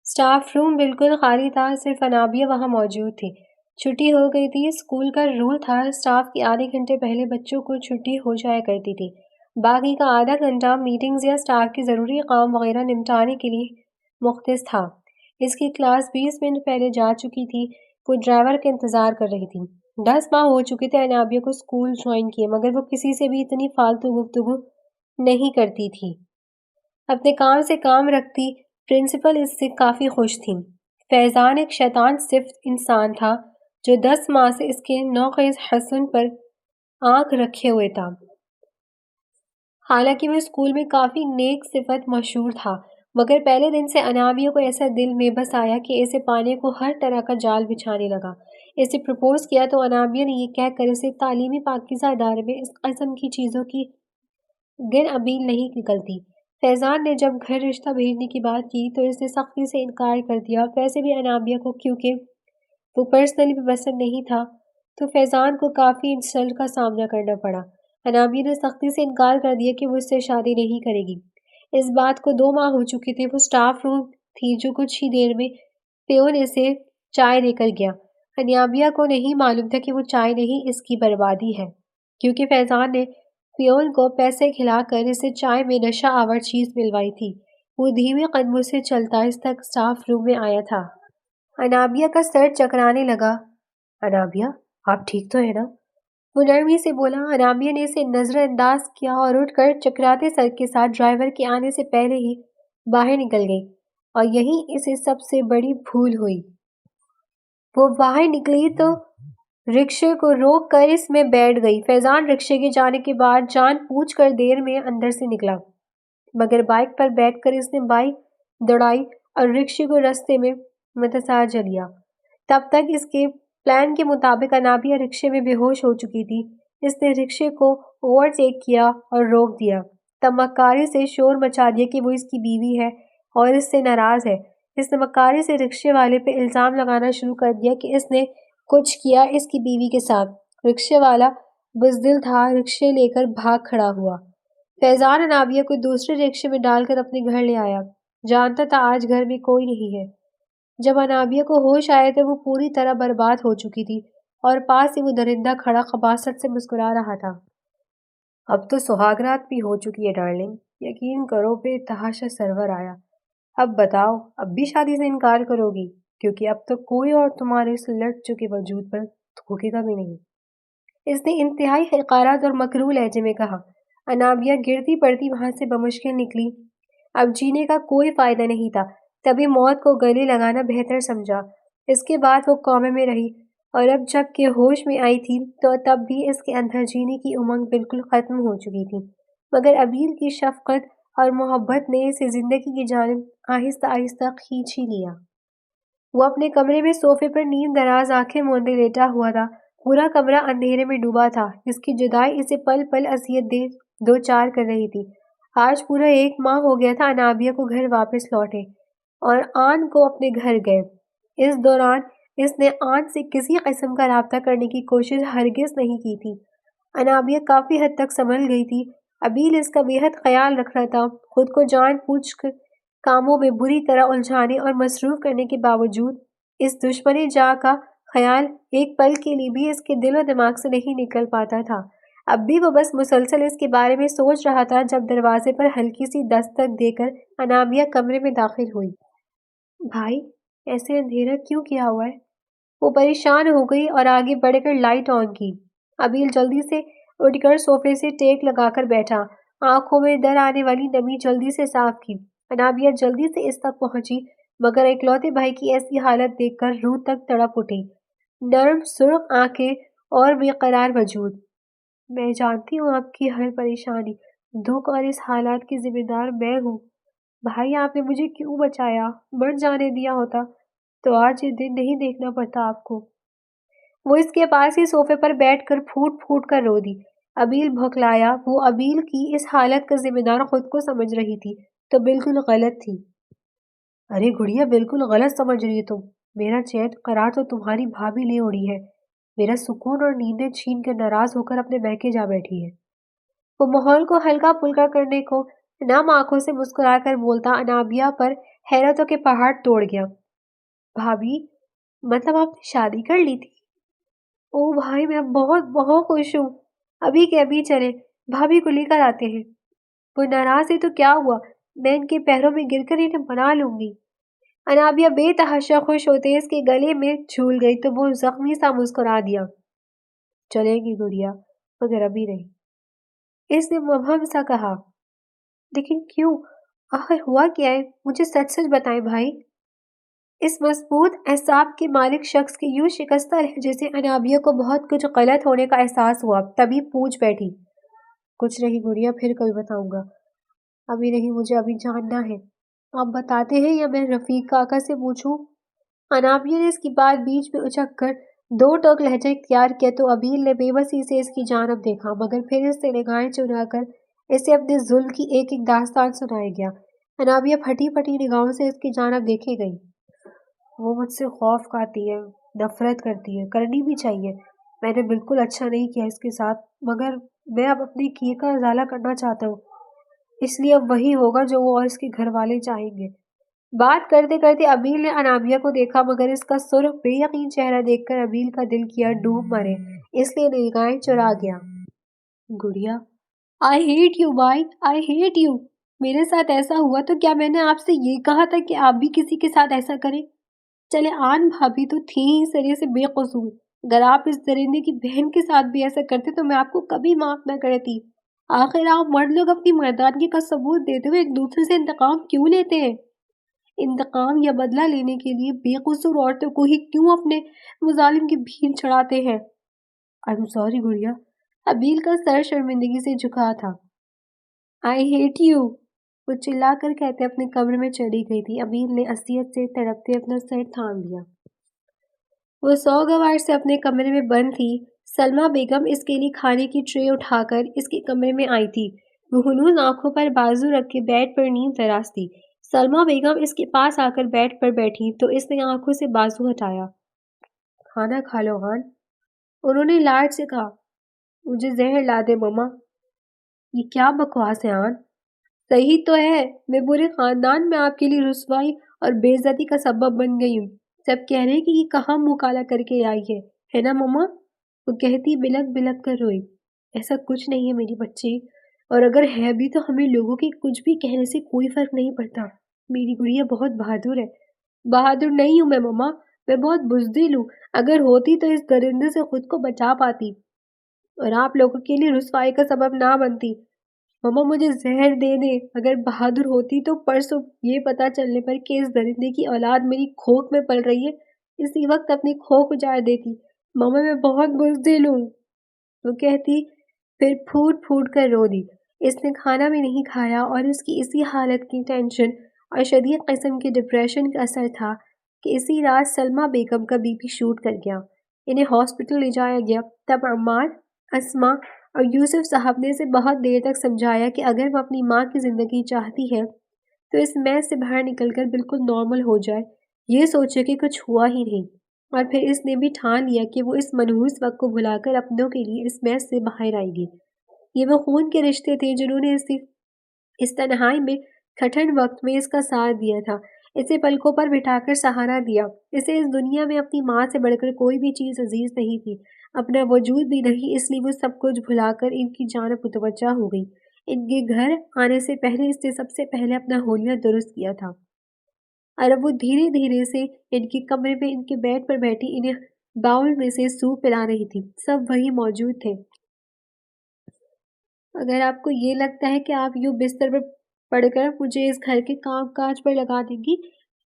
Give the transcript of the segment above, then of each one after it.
Staff room بالکل خالی تھا، صرف انابیہ وہاں موجود تھی۔ چھٹی ہو گئی تھی۔ اسکول کا رول تھا اسٹاف کی آدھے گھنٹے پہلے بچوں کو چھٹی ہو جایا کرتی تھی۔ باقی کا آدھا گھنٹہ میٹنگز یا اسٹاف کے ضروری کام وغیرہ نمٹانے کے لیے مختص تھا۔ اس کی کلاس 20 منٹ پہلے جا چکی تھی۔ وہ ڈرائیور کا انتظار کر رہی تھی۔ 10 ماہ ہو چکے تھے انابیہ کو اسکول جوائن کیے، مگر وہ کسی سے بھی اتنی فالتو گفتگو نہیں کرتی تھی۔ اپنے کام سے کام رکھتی۔ پرنسپل اس سے کافی خوش تھی۔ فیضان ایک شیطان صفت انسان تھا جو 10 ماہ سے اس کے نوخیز حسن پر آنکھ رکھے ہوئے تھا۔ حالانکہ وہ اسکول میں کافی نیک صفت مشہور تھا، مگر پہلے دن سے انابیہ کو ایسا دل میں بس آیا کہ اسے پانے کو ہر طرح کا جال بچھانے لگا۔ اسے پرپوز کیا تو انابیہ نے یہ کہہ کر اسے تعلیمی پاکیزہ ادارے میں اس قسم کی چیزوں کی گن ابیل نہیں نکلتی۔ فیضان نے جب گھر رشتہ بھیجنے کی بات کی تو اس نے سختی سے انکار کر دیا۔ ویسے بھی انابیہ کو کیونکہ وہ پرسنلی بھی پسند نہیں تھا تو فیضان کو کافی انسلٹ کا سامنا کرنا پڑا۔ انابیہ نے سختی سے انکار کر دیا کہ وہ اس سے شادی نہیں کرے گی۔ اس بات کو 2 ماہ ہو چکے تھے۔ وہ اسٹاف روم تھی جو کچھ ہی دیر میں پیون اسے چائے دے کر گیا۔ انابیہ کو نہیں معلوم تھا کہ وہ چائے نہیں اس کی بربادی ہے، کیونکہ فیضان نے پیون کو پیسے کھلا کر اسے چائے میں نشہ آور چیز ملوائی تھی۔ وہ دھیمے قدموں سے چلتا اس تک اسٹاف روم میں آیا تھا۔ انابیہ کا سر چکرانے لگا۔ انابیہ، آپ ٹھیک تو ہے نا؟ وہ نرمی سے بولا۔ انابیہ نے اسے نظر انداز کیا اور اٹھ کر چکراتے سر کے ساتھ ڈرائیور کے آنے سے پہلے ہی باہر نکل گئی، اور یہی اسے سب سے بڑی بھول ہوئی۔ وہ باہر نکلی تو رکشے کو روک کر اس میں بیٹھ گئی۔ فیضان رکشے کے جانے کے بعد جان بوجھ کر دیر میں اندر سے نکلا، مگر بائک پر بیٹھ کر اس نے بائک دوڑائی اور رکشے کو رستے میں متساجا لیا۔ تب تک اس کے پلان کے مطابق انابیہ رکشے میں بے ہوش ہو چکی تھی۔ اس نے رکشے کو اوورٹیک کیا اور روک دیا، تب مکاری سے شور مچا دیا کہ وہ اس کی بیوی ہے اور اس سے ناراض ہے۔ اس نے مکاری سے رکشے والے پہ الزام لگانا شروع کر دیا کہ اس نے کچھ کیا اس کی بیوی کے ساتھ۔ رکشے والا بزدل تھا، رکشے لے کر بھاگ کھڑا ہوا۔ فیضان انابیہ کو دوسرے رکشے میں ڈال کر اپنے گھر لے آیا۔ جانتا تھا آج گھر میں کوئی نہیں ہے۔ جب انابیہ کو ہوش آئے تو وہ پوری طرح برباد ہو چکی تھی، اور پاس ہی وہ درندہ کھڑا خباثت سے مسکرا رہا تھا۔ اب تو سہاگ رات بھی ہو چکی ہے ڈارلنگ، یقین کرو بے تحاشا سرور آیا۔ اب بتاؤ، اب بھی شادی سے انکار کرو گی؟ کیونکہ اب تک کوئی اور تمہارے اس لٹ چکے وجود پر تھوکے گا بھی نہیں۔ اس نے انتہائی حقارت اور مکروہ لہجے میں کہا۔ انابیہ گرتی پڑتی وہاں سے بمشکل نکلی۔ اب جینے کا کوئی فائدہ نہیں تھا، تبھی موت کو گلے لگانا بہتر سمجھا۔ اس کے بعد وہ کومے میں رہی، اور اب جب کہ ہوش میں آئی تھی تو تب بھی اس کے اندر جینے کی امنگ بالکل ختم ہو چکی تھی، مگر ابیل کی شفقت اور محبت نے اسے زندگی کی جانب آہستہ آہستہ کھینچ ہی لیا۔ وہ اپنے کمرے میں صوفے پر نیم دراز آنکھیں موندے لیٹا ہوا تھا۔ پورا کمرہ اندھیرے میں ڈوبا تھا۔ اس کی جدائی اسے پل پل اذیت دے دو چار کر رہی تھی۔ آج پورا 1 ماہ ہو گیا تھا انابیہ کو گھر واپس لوٹے، اور آن کو اپنے گھر گئے۔ اس دوران اس نے آن سے کسی قسم کا رابطہ کرنے کی کوشش ہرگز نہیں کی تھی۔ انابیہ کافی حد تک سنبھل گئی تھی۔ ابیل اس کا بے حد خیال رکھ رہا تھا۔ خود کو جان بوجھ کر کاموں میں بری طرح الجھانے اور مصروف کرنے کے باوجود اس دشمن جاں کا خیال ایک پل کے لیے بھی اس کے دل و دماغ سے نہیں نکل پاتا تھا۔ اب بھی وہ بس مسلسل اس کے بارے میں سوچ رہا تھا جب دروازے پر ہلکی سی دستک دے کر انابیہ کمرے میں داخل ہوئی۔ بھائی، ایسے اندھیرا کیوں کیا ہوا ہے؟ وہ پریشان ہو گئی اور آگے بڑھ کر لائٹ آن کی۔ ابیل جلدی سے اٹھ کر صوفے سے ٹیک لگا کر بیٹھا، آنکھوں میں در آنے والی نمی جلدی سے صاف کی۔ انابیہ جلدی سے اس تک پہنچی، مگر اکلوتے بھائی کی ایسی حالت دیکھ کر روح تک تڑپ اٹھی۔ نرم سرخ آنکھیں اور بے قرار وجود۔ میں جانتی ہوں آپ کی ہر پریشانی، دکھ اور اس حالات کی ذمہ دار میں ہوں۔ بھائی، آپ نے مجھے کیوں بچایا؟ مر جانے دیا ہوتا تو آج یہ دن نہیں دیکھنا پڑتا آپ کو۔ وہ اس کے پاس ہی صوفے پر بیٹھ کر پھوٹ پھوٹ کر رو دی۔ ابیل بھکلایا۔ وہ ابیل کی اس حالت کا ذمہ دار خود کو سمجھ رہی تھی تو بالکل غلط تھی۔ ارے گڑیا، بالکل غلط سمجھ رہی تم۔ میرا چین قرار تو تمہاری بھابھی لے اڑی ہے۔ میرا سکون اور نیندیں چھین کر ناراض ہو کر اپنے بہکے جا بیٹھی ہے۔ وہ ماحول کو ہلکا پھلکا کرنے کو نم آنکھوں سے مسکرا کر بولتا انابیہ پر حیرتوں کے پہاڑ توڑ گیا۔ بھابھی، مطلب آپ نے شادی کر لی تھی؟ او بھائی، میں بہت بہت خوش ہوں۔ ابھی کے ابھی چلے، بھابھی کو لے کر آتے ہیں۔ وہ ناراض ہے تو کیا ہوا، میں ان کے پیروں میں گر کر انہیں بنا لوں گی۔ انابیہ بے تحاشا خوش ہوتے اس کے گلے میں جھول گئی تو وہ زخمی سا مسکرا دیا۔ چلے گی گڑیا، مگر ابھی نہیں، اس نے مبہم سا کہا۔ لیکن کیوں؟ آخر ہوا کیا ہے؟ مجھے سچ سچ بتائیں بھائی۔ اس مضبوط اعصاب کے مالک شخص کے یوں شکستہ لہجے سے انابیہ کو بہت کچھ غلط ہونے کا احساس ہوا، تبھی پوچھ بیٹھی۔ کچھ نہیں گڑیا، پھر کبھی بتاؤں گا۔ ابھی نہیں، مجھے ابھی جاننا ہے۔ آپ بتاتے ہیں یا میں رفیق کاکا سے پوچھوں؟ انابیہ نے اس کی بات بیچ میں اچک کر دو ٹوک لہجہ اختیار کیا تو ابیل نے بے بسی سے اس کی جانب دیکھا، مگر پھر اس سے نگاہیں چرا کر اسے اپنے ظلم کی ایک ایک داستان سنائے گیا۔ انابیہ پھٹی پھٹی نگاہوں سے اس کی جانب دیکھے گئی۔ وہ مجھ سے خوف کھاتی ہے، نفرت کرتی ہے، کرنی بھی چاہیے۔ میں نے بالکل اچھا نہیں کیا اس کے ساتھ، مگر میں اب اپنے کیے کا ازالہ کرنا چاہتا ہوں، اس لیے اب وہی ہوگا جو وہ اور اس کے گھر والے چاہیں گے۔ بات کرتے کرتے ابیل نے انابیہ کو دیکھا، مگر اس کا سرخ بے یقین چہرہ دیکھ کر ابیل کا دل کیا ڈوب مرے، اس لیے نگاہیں چرا گیا۔ گڑیا، آئی ہیٹ یو بھائی، آئی ہیٹ یو۔ میرے ساتھ ایسا ہوا تو کیا میں نے آپ سے یہ کہا تھا کہ آپ بھی کسی کے ساتھ ایسا کریں؟ چلے آن بھابھی تو تھی ہی سرے سے بے قصور، اگر آپ اس درندے کی بہن کے ساتھ بھی ایسا کرتے تو میں آپ کو کبھی معاف نہ کرتی۔ آخر آپ مرد لوگ اپنی مردانگی کا ثبوت دیتے ہوئے ایک دوسرے سے انتقام کیوں لیتے ہیں؟ انتقام یا بدلہ لینے کے لیے بے قصور عورتوں کو ہی کیوں اپنے مظالم کی بھین چڑھاتے ہیں؟ I'm sorry گڑیا، ابیل کا سر شرمندگی سے جھکا تھا۔ I hate you، وہ چلا کر کہتے اپنے کمرے میں چلی گئی تھی۔ ابیل نے اذیت سے تڑپتے اپنا سر تھام لیا۔ وہ سوگوار سے اپنے کمرے میں بند تھی۔ سلمیٰ بیگم اس کے لیے کھانے کی ٹرے اٹھا کر اس کے کمرے میں آئی تھی۔ وہ ہنوز آنکھوں پر بازو رکھ کے بیڈ پر نیند دراز تھی۔ سلمیٰ بیگم اس کے پاس آ کر بیڈ پر بیٹھی تو اس نے آنکھوں سے بازو ہٹایا۔ کھانا کھا لو ہان، انہوں نے لاڈ سے کہا۔ مجھے زہر لا دے مما۔ یہ کیا بکواس ہے آن؟ صحیح تو ہے، میں پورے خاندان میں آپ کے لیے رسوائی اور بے عزتی کا سبب بن گئی ہوں۔ سب کہہ رہے ہیں کہ یہ کہاں منہ کالا کر کے آئی ہے نا مما؟ وہ کہتی بلک بلک کر روئی۔ ایسا کچھ نہیں ہے میری بچی، اور اگر ہے بھی تو ہمیں لوگوں کے کچھ بھی کہنے سے کوئی فرق نہیں پڑتا۔ میری گڑیا بہت بہادر ہے۔ بہادر نہیں ہوں میں مما، میں بہت بزدل ہوں۔ اگر ہوتی تو اس درندے سے خود کو بچا پاتی اور آپ لوگوں کے لیے رسوائی کا سبب نہ بنتی۔ مما مجھے زہر دے دے، اگر بہادر ہوتی تو پرسوں یہ پتا چلنے پر کہ اس درندے کی اولاد میری کھوک میں پل رہی ہے، اسی وقت اپنی کھوک اجاڑ دیتی۔ مما میں بہت بزدل ہوں، وہ کہتی، پھر پھوٹ پھوٹ کر رو دی۔ اس نے کھانا بھی نہیں کھایا اور اس کی اسی حالت کی ٹینشن اور شدید قسم کے ڈپریشن کا اثر تھا کہ اسی رات سلمیٰ بیگم کا بی پی شوٹ کر گیا۔ انہیں ہاسپٹل لے جایا گیا۔ تب عمار، اسما اور یوسف صاحب نے اسے بہت دیر تک سمجھایا کہ اگر وہ اپنی ماں کی زندگی چاہتی ہے تو اس میز سے باہر نکل کر بالکل نارمل ہو جائے، یہ سوچے کہ کچھ ہوا ہی نہیں۔ اور پھر اس نے بھی ٹھان لیا کہ وہ اس منحوس وقت کو بھلا کر اپنوں کے لیے اس میز سے باہر آئے گی۔ یہ وہ خون کے رشتے تھے جنہوں نے اس تنہائی میں کٹھن وقت میں اس کا ساتھ دیا تھا، اسے پلکوں پر بٹھا کر سہارا دیا۔ اسے اس دنیا میں اپنی ماں سے بڑھ کر کوئی بھی چیز عزیز نہیں تھی، اپنا وجود بھی نہیں، اس لیے وہ سب کچھ بھلا کر ان کی جانب متوجہ ہو گئی۔ ان کے گھر آنے سے پہلے اس نے سب سے پہلے اپنا حولیہ درست کیا تھا، اور اب وہ دھیرے دھیرے سے ان کے کمرے میں ان کے بیڈ پر بیٹھی انہیں باؤل میں سے سوپ پلا رہی تھی۔ سب وہی موجود تھے۔ اگر آپ کو یہ لگتا ہے کہ آپ یوں بستر پر پڑھ کر مجھے اس گھر کے کام کاج پر لگا دیں گی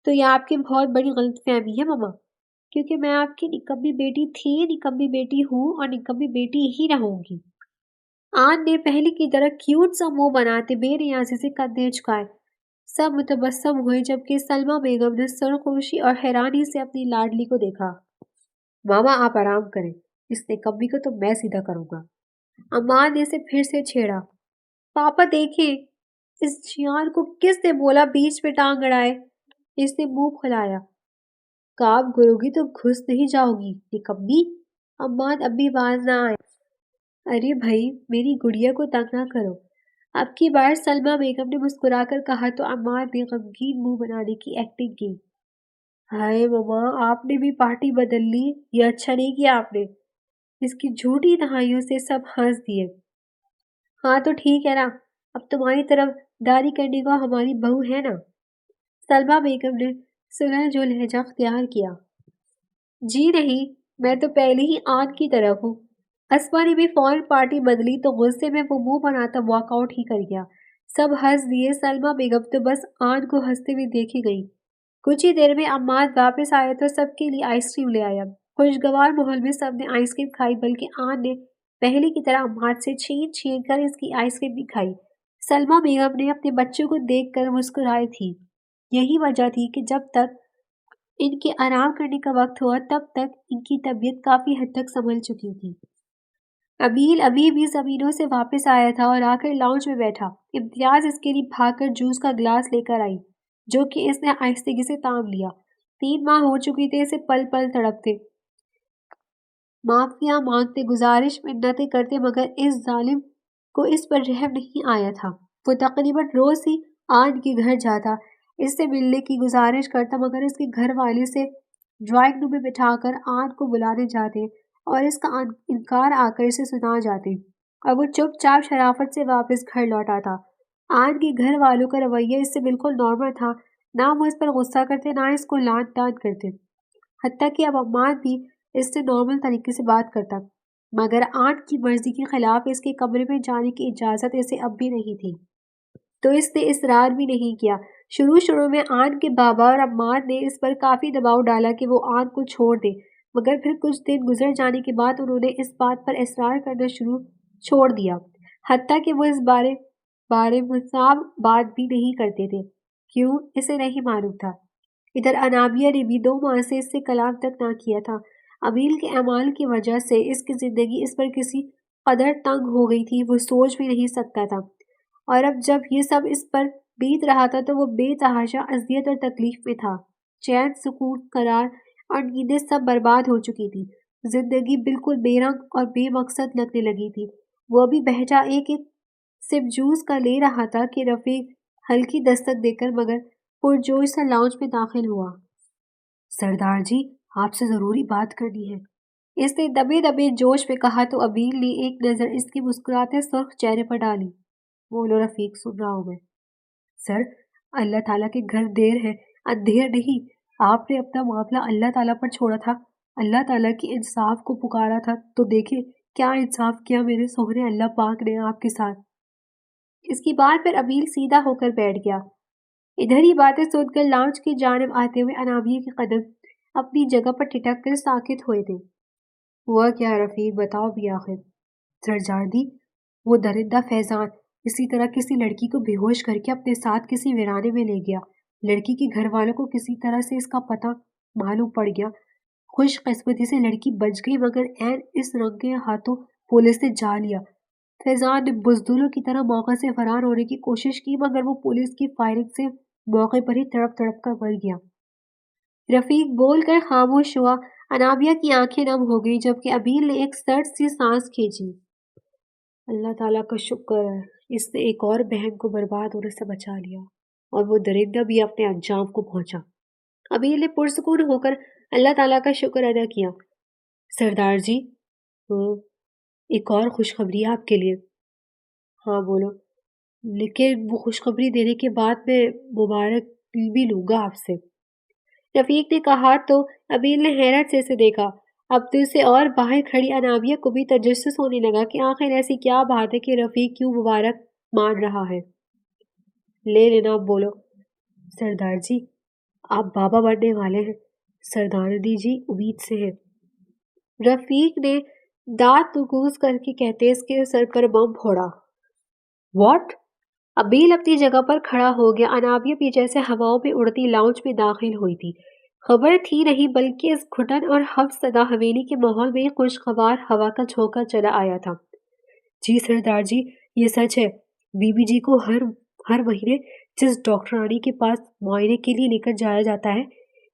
تو یہ آپ کی بہت بڑی غلط فہمی ہے مما، کیونکہ میں آپ کی نکمی بیٹی تھی، نکمی بیٹی ہوں اور نکمی بیٹی ہی رہوں گی۔ آن نے پہلے کی طرح کیوٹ سا منہ بناتے بے نیازی سے کندھے جھکائے۔ سب متبسم ہوئے جبکہ سلمیٰ بیگم نے سرخوشی اور حیرانی سے اپنی لاڈلی کو دیکھا۔ ماما آپ آرام کریں، اس نکمی کو تو میں سیدھا کروں گا۔ اماں نے اسے پھر سے چھیڑا۔ پاپا دیکھیں، اس جیان کو کس نے بولا بیچ میں ٹانگ اڑائے؟ اس نے منہ کھلایا۔ کام کرو گی تو گھس نہیں جاؤ گی نکمی؟ اماں اب بھی باز نہ آئے۔ ارے بھائی، میری گڑیا کو تنگ نہ کرو، اب کی بار سلمہ بیگم نے مسکرا کر کہا تو عمار نے غمگین منہ بنانے کی ایکٹنگ کی۔ ہائے ماما، آپ نے بھی پارٹی بدل لی، یہ اچھا نہیں کیا آپ نے۔ اس کی جھوٹی دہائیوں سے سب ہنس دیے۔ ہاں تو ٹھیک ہے نا، اب تمہاری طرف داری کرنے کو ہماری بہو ہے نا؟ سلمہ بیگم نے سلح جو لہجہ اختیار کیا۔ جی نہیں، میں تو پہلے ہی آن کی طرف ہوں۔ اسما نے بھی فوراً پارٹی بدلی تو غصے میں وہ منہ بناتا واک آؤٹ ہی کر گیا۔ سب ہنس دیے، سلمہ بیگم تو بس آن کو ہنستے ہوئے دیکھی گئی۔ کچھ ہی دیر میں عماد واپس آیا تو سب کے لیے آئس کریم لے آیا۔ خوشگوار ماحول میں سب نے آئس کریم کھائی، بلکہ آن نے پہلے کی طرح عماد سے چھین چھین کر اس کی آئس کریم بھی کھائی۔ سلمہ بیگم نے اپنے بچوں کو دیکھ کر مسکرائی تھی۔ یہی وجہ تھی کہ جب تک ان کے آرام کرنے کا وقت ہوا تب تک ان کی طبیعت کافی حد تک سنبھل چکی تھی۔ ابیل ابھی بھی زمینوں سے واپس آیا تھا اور آ کر لاؤنج میں بیٹھا۔ امتیاز اس کے لیے بھاگ کر جوس کا گلاس لے کر آئی، جو کہ اس نے آہستگی سے تام لیا۔ 3 ماہ ہو چکی تھے اسے پل پل تڑپتے، معافیاں مانگتے، گزارش منتیں کرتے، مگر اس ظالم کو اس پر رحم نہیں آیا تھا۔ وہ تقریباً روز ہی آن کے گھر جاتا، اس سے ملنے کی گزارش کرتا، مگر اس کے گھر والے سے ڈرائنگ روم میں بٹھا کر آن کو بلانے جاتے اور اس کا انکار آ کر اسے سنا جاتے، اور وہ چپ چاپ شرافت سے واپس گھر لوٹ آتا۔ آن کے گھر والوں کا رویہ اس سے بالکل نارمل تھا، نہ وہ اس پر غصہ کرتے نہ اس کو لان تان کرتے، حتیٰ کہ اب عماد بھی اس سے نارمل طریقے سے بات کرتا، مگر آن کی مرضی کے خلاف اس کے کمرے میں جانے کی اجازت اسے اب بھی نہیں تھی، تو اس نے اصرار بھی نہیں کیا۔ شروع میں آن کے بابا اور عماد نے اس پر کافی دباؤ ڈالا کہ وہ آن کو چھوڑ دے، مگر پھر کچھ دن گزر جانے کے بعد انہوں نے اس بات پر اصرار کرنا چھوڑ دیا، حتیٰ کہ وہ اس بارے میں صاف بات بھی نہیں کرتے تھے۔ کیوں، اسے نہیں معلوم تھا۔ ادھر انابیہ نے بھی 2 ماہ سے اس سے کلام تک نہ کیا تھا۔ ابیل کے اعمال کی وجہ سے اس کی زندگی اس پر کسی قدر تنگ ہو گئی تھی، وہ سوچ بھی نہیں سکتا تھا، اور اب جب یہ سب اس پر بیت رہا تھا تو وہ بے تحاشا اذیت اور تکلیف میں تھا۔ چین، سکون، قرار اور نیندیں سب برباد ہو چکی تھی۔ زندگی بالکل بے رنگ اور بے مقصد لگنے لگی تھی۔ وہ ابھی بہجا ایک سپ جوس کا لے رہا تھا کہ رفیق ہلکی دستک دے کر مگر پرجوش سے لاؤنج میں داخل ہوا۔ سردار جی، آپ سے ضروری بات کرنی ہے، اس نے دبے دبے جوش میں کہا تو ابیل نے ایک نظر اس کے مسکراتے سرخ چہرے پر ڈالی۔ بولو رفیق، سن رہا ہوں میں۔ سر، اللہ تعالیٰ کے گھر دیر ہے، اندھیر نہیں۔ آپ نے اپنا معاملہ اللہ تعالیٰ پر چھوڑا تھا، اللہ تعالیٰ کی انصاف کو پکارا تھا، تو دیکھیں کیا انصاف کیا میرے سوہرے اللہ پاک نے آپ کے ساتھ۔ اس کی بات پر ابیل سیدھا ہو کر بیٹھ گیا۔ ادھر ہی باتیں سن کر لاؤنج کی جانب آتے ہوئے انابیہ کے قدم اپنی جگہ پر ٹھٹک کر ساکت ہوئے تھے۔ ہوا کیا رفیق، بتاؤ بھی آخر۔ سرجاردی، وہ درندہ فیضان اسی طرح کسی لڑکی کو بے ہوش کر کے اپنے ساتھ کسی ویرانے میں لے گیا۔ لڑکی کے گھر والوں کو کسی طرح سے اس کا پتہ معلوم پڑ گیا۔ خوش قسمتی سے لڑکی بچ گئی، مگر عین اس رنگے ہاتھوں پولیس نے جا لیا۔ فیضان نے بزدلوں کی طرح موقع سے فرار ہونے کی کوشش کی، مگر وہ پولیس کی فائرنگ سے موقع پر ہی تڑپ تڑپ کر مر گیا۔ رفیق بول کر خاموش ہوا۔ انابیہ کی آنکھیں نم ہو گئی، جبکہ ابیل نے ایک سرد سی سانس کھینچی۔ اللہ تعالیٰ کا شکر ہے، اس نے ایک اور بہن کو برباد ہونے سے بچا لیا، اور وہ درندہ بھی اپنے انجام کو پہنچا۔ ابیل نے پرسکون ہو کر اللہ تعالیٰ کا شکر ادا کیا۔ سردار جی، ایک اور خوشخبری ہے آپ کے لیے۔ ہاں بولو، لیکن وہ خوشخبری دینے کے بعد میں مبارک بھی لوں گا آپ سے، رفیق نے کہا تو ابیل نے حیرت سے اسے دیکھا۔ اب تو اسے اور باہر کھڑی انابیہ کو بھی تجسس ہونے لگا کہ آخر ایسی کیا بات ہے کہ رفیق کیوں مبارک مان رہا ہے۔ لے لینا، اب بولو۔ سردار جی، آپ بابا بننے والے ہیں۔ سردارنی جی امید سے ہیں، رفیق نے دانت نکوس کر کے کہتے اس کے سر پر بم پھوڑا۔ واٹ؟ ابیل اپنی جگہ پر کھڑا ہو گیا۔ انابیہ بھی جیسے ہواؤں میں اڑتی لاؤنج میں داخل ہوئی تھی۔ خبر تھی نہیں، بلکہ اس گھٹن اور حبس زدہ حویلی کے ماحول میں ایک خوشگوار ہوا کا جھونکا چلا آیا تھا۔ جی سردار جی، یہ سچ ہے، بی بی جی کو ہر مہینے جس ڈاکٹرانی کے پاس معائنے کے لیے لے کر جایا جاتا ہے،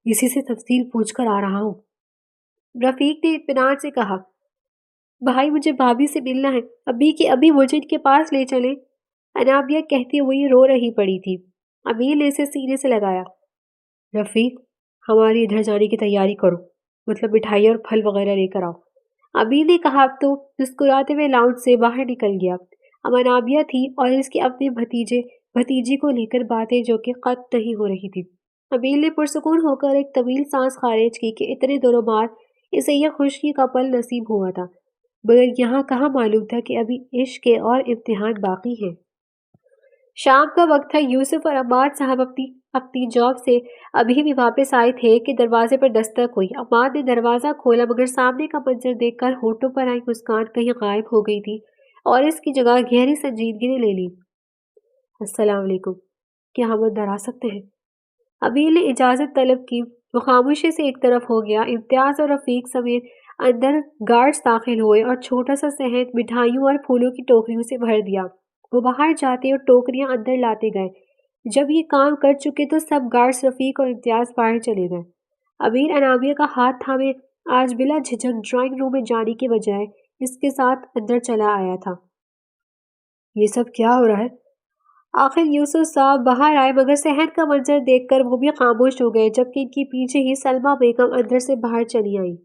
اسی سے تفصیل پوچھ کر آ رہا ہوں، رفیق نے اطمینان سے کہا۔ بھائی، مجھے بھابھی سے ملنا ہے، ابھی کے ابھی مجھے ان کے پاس لے چلیں۔ انابیہ کہتی ہوئی رو رہی پڑی تھی۔ امیر نے اسے سینے سے لگایا۔ رفیق، ہماری ادھر جانے کی تیاری کرو، مطلب مٹھائی اور پھل وغیرہ لے کر آؤ۔ امیر نے کہا تو مسکراتے ہوئے لاؤنج سے باہر نکل گیا۔ اب انابیہ تھی اور اس کے اپنے بھتیجی کو لے کر باتیں جو کہ قط نہیں ہو رہی تھی۔ امیر نے پرسکون ہو کر ایک طویل سانس خارج کی کہ اتنے دنوں بعد اسے یہ خوشی کا پل نصیب ہوا تھا، مگر یہاں کہاں معلوم تھا کہ ابھی عشق کے اور امتحان باقی ہیں۔ شام کا وقت تھا۔ یوسف اور عماد صاحب اپنی جاب سے ابھی بھی واپس آئے تھے کہ دروازے پر دستک ہوئی۔ عماد نے دروازہ کھولا مگر سامنے کا منظر دیکھ کر ہونٹوں پر آئی مسکان کہیں غائب ہو گئی تھی اور اس کی جگہ گہری سنجیدگی نے لے لی۔ السلام علیکم، کیا ہم اندر آ سکتے ہیں؟ امیر نے اجازت طلب کی۔ وہ خاموشی سے ایک طرف ہو گیا۔ امتیاز اور رفیق سمیت اندر گارڈز داخل ہوئے اور چھوٹا سا صحن مٹھائیوں اور پھولوں کی ٹوکریوں سے بھر دیا۔ وہ باہر جاتے اور ٹوکریاں اندر لاتے گئے۔ جب یہ کام کر چکے تو سب گارڈز رفیق اور امتیاز باہر چلے گئے۔ امیر انابیہ کا ہاتھ تھامے آج بلا جھجک ڈرائنگ روم میں جانے کے بجائے اس کے ساتھ اندر چلا آیا تھا۔ یہ سب کیا ہو رہا ہے؟ آخر یوسف صاحب باہر آئے مگر صحن کا منظر دیکھ کر وہ بھی خاموش ہو گئے، جبکہ ان کے پیچھے ہی سلمیٰ بیگم اندر سے باہر چلی آئیں۔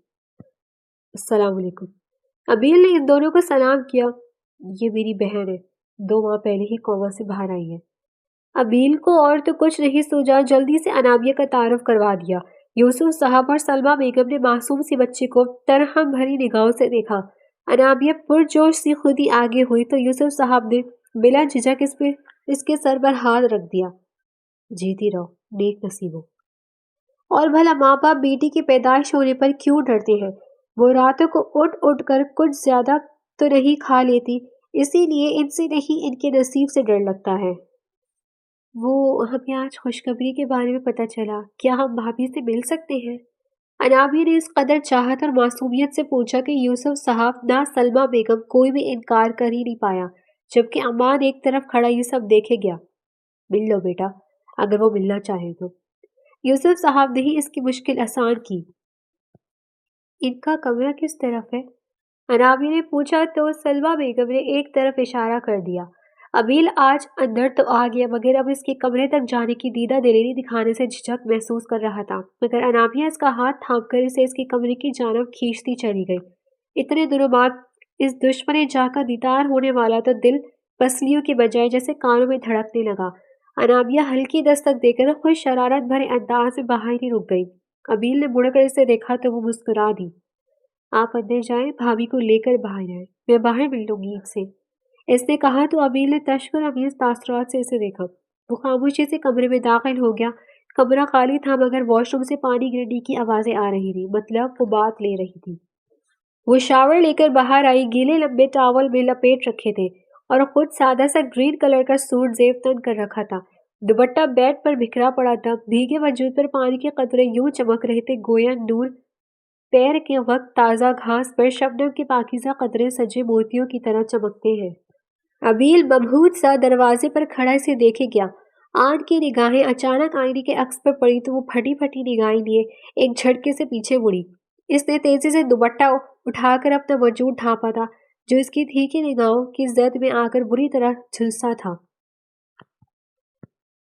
السلام علیکم۔ امیر نے ان دونوں کو سلام کیا۔ یہ میری بہن ہے، 2 ماہ پہلے ہی کوما سے باہر آئی ہے۔ ابیل کو اور تو کچھ نہیں سوجا، جلدی سے انابیہ کا تعارف کروا دیا۔ یوسف صاحب اور سلمیٰ بیگم نے معصوم سی بچی کو ترحم بھری نگاہوں سے دیکھا۔ انابیہ پرجوش سی خود ہی آگے ہوئی تو یوسف صاحب نے بلا جھجک اس کے سر پر ہاتھ رکھ دیا۔ جیتی رہو، نیک نصیب ہو۔ اور بھلا ماں باپ بیٹی کی پیدائش ہونے پر کیوں ڈرتے ہیں؟ وہ راتوں کو اٹھ کر کچھ زیادہ تو نہیں کھا لیتی، اسی لیے ان سے نہیں ان کے نصیب سے ڈر لگتا ہے۔ وہ ہمیں آج خوشخبری کے بارے میں پتہ چلا، کیا ہم بھابھی سے مل سکتے ہیں؟ انابیہ نے اس قدر چاہت اور معصومیت سے پوچھا کہ یوسف صاحب نہ سلمیٰ بیگم کوئی بھی انکار کر ہی نہیں پایا، جبکہ عماد ایک طرف کھڑا یہ سب دیکھے گیا۔ مل لو بیٹا، اگر وہ ملنا چاہے تو۔ یوسف صاحب نے ہی اس کی مشکل آسان کی۔ ان کا کمرہ کس طرف ہے؟ انابیہ نے پوچھا تو سلمیٰ بیگم نے ایک طرف اشارہ کر دیا۔ ابیل آج اندر تو آ گیا مگر اب اس کے کمرے تک جانے کی دیدہ دلیری دکھانے سے جھجک محسوس کر رہا تھا، مگر انابیہ اس کا ہاتھ تھام کر اسے اس کے کمرے کی جانب کھینچتی چلی گئی۔ اتنے دنوں بعد اس دشمن جاں کا دیدار ہونے والا تو دل پسلیوں کے بجائے جیسے کانوں میں دھڑکنے لگا۔ انابیہ ہلکی دستک دے کر خود شرارت بھرے انداز میں باہر ہی رک گئی۔ ابیل نے مڑ کر اسے دیکھا تو وہ مسکرا دی۔ آپ اندر جائیں، بھابھی کو لے کر باہر آئیں، میں باہر مل لوں گی ان سے۔ اس نے کہا تو ابیل نے تشکر امیز تاثرات سے اسے دیکھا۔ وہ خاموشی سے کمرے میں داخل ہو گیا۔ کمرہ خالی تھا مگر واش روم سے پانی گرنے کی آوازیں آ رہی تھی، مطلب وہ بات لے رہی تھی۔ وہ شاور لے کر باہر آئی، گیلے لمبے ٹاول میں لپیٹ رکھے تھے اور خود سادہ سا گرین کلر کا سوٹ زیب تن کر رکھا تھا۔ دوپٹہ بیڈ پر بکھرا پڑا تھا، بھیگے وجود پر پانی کے قطرے یوں چمک رہے تھے گویا نور پیر کے وقت تازہ گھاس پر شبنم کے پاکیزہ قطرے سجے موتیوں کی طرح چمکتے ہیں۔ ابیل مبہوت سا دروازے پر کھڑا اسے دیکھے گیا۔ آن کی نگاہیں اچانک آئینے کے عکس پر پڑی تو وہ پھٹی پھٹی نگاہیں لیے ایک جھٹکے سے پیچھے مڑی۔ اس نے تیزی سے دوپٹہ اٹھا کر اپنا وجود ڈھانپا تھا جو اس کی تھیکی نگاہوں کی زد میں آ کر بری طرح جھلسا تھا۔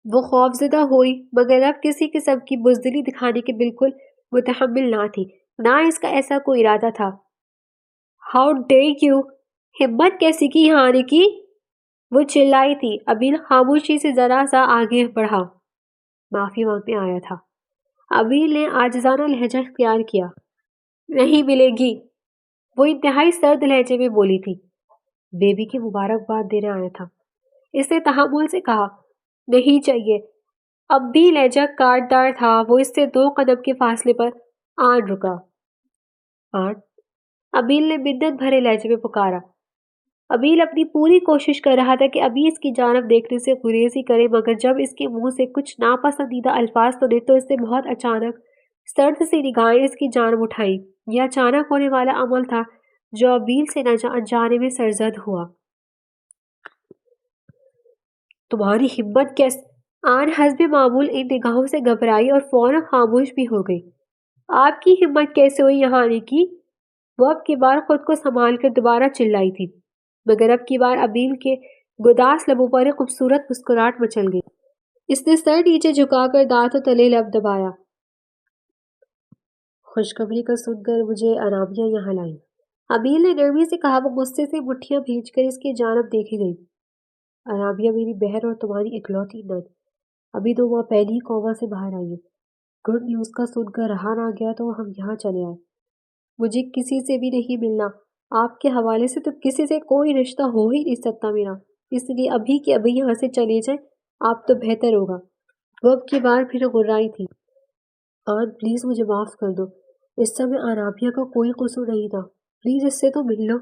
وہ خوفزدہ ہوئی مگر اب کسی قسم کی بزدلی دکھانے کے بالکل متحمل نہ تھی، نہ اس کا ایسا کوئی ارادہ تھا۔ ہاؤ ڈیئر یو، ہمت کیسی کی یہاں آنے کی؟ وہ چلائی تھی۔ ابیل خاموشی سے ذرا سا آگے بڑھا۔ معافی مانگنے آیا تھا۔ ابیل نے عاجزانہ لہجہ اختیار کیا۔ نہیں ملے گی، وہ انتہائی سرد لہجے میں بولی تھی۔ بیبی کی مبارکباد دینے آیا تھا، اس نے تحمل سے کہا۔ نہیں چاہیے۔ اب بھی لہجہ کاٹدار تھا۔ وہ اس سے 2 قدم کے فاصلے پر آن رکا۔ آن؟ ابیل نے بدت بھرے لہجے میں پکارا۔ ابیل اپنی پوری کوشش کر رہا تھا کہ ابھی اس کی جانب دیکھنے سے گریز ہی کرے مگر جب اس کے منہ سے کچھ ناپسندیدہ الفاظ سنے تو اس نے بہت اچانک سرد سی نگاہیں اس کی جانب اٹھائیں۔ یہ اچانک ہونے والا عمل تھا جو ابیل سے انجانے میں سرزد ہوا۔ تمہاری ہمت کیس؟ آن حسب معمول ان نگاہوں سے گھبرائی اور فوراً خاموش بھی ہو گئی۔ آپ کی ہمت کیسے ہوئی یہاں آنے کی؟ وہ اب کی بار خود کو سنبھال کر دوبارہ چلائی تھی، مگر اب کی بار ابیل کے گداس لبوں پر ایک خوبصورت مسکراہٹ مچل گئی۔ اس نے سر نیچے جھکا کر دانتوں تلے لب دبایا۔ خوشخبری کا سن کر مجھے انابیہ یہاں لائی۔ ابیل نے نرمی سے کہا۔ وہ غصے سے مٹھیاں بھیج کر اس کی جانب دیکھی گئی۔ انابیہ میری بہن اور تمہاری اکلوتی نند، ابھی 2 ماہ پہلے ہی کوما سے باہر آئی ہے۔ گڈ نیوز کا سن کر رہا نہ گیا تو ہم یہاں چلے آئے۔ مجھے کسی سے بھی نہیں ملنا، آپ کے حوالے سے تو کسی سے کوئی رشتہ ہو ہی نہیں سکتا میرا، اس لیے ابھی کے ابھی یہاں سے چلے جائیں آپ تو بہتر ہوگا۔ وہ اب کی بار پھر غرائی تھی۔ آن پلیز مجھے معاف کر دو، اس سمے انابیہ کا کوئی قصور نہیں تھا، پلیز اس سے تو مل لو۔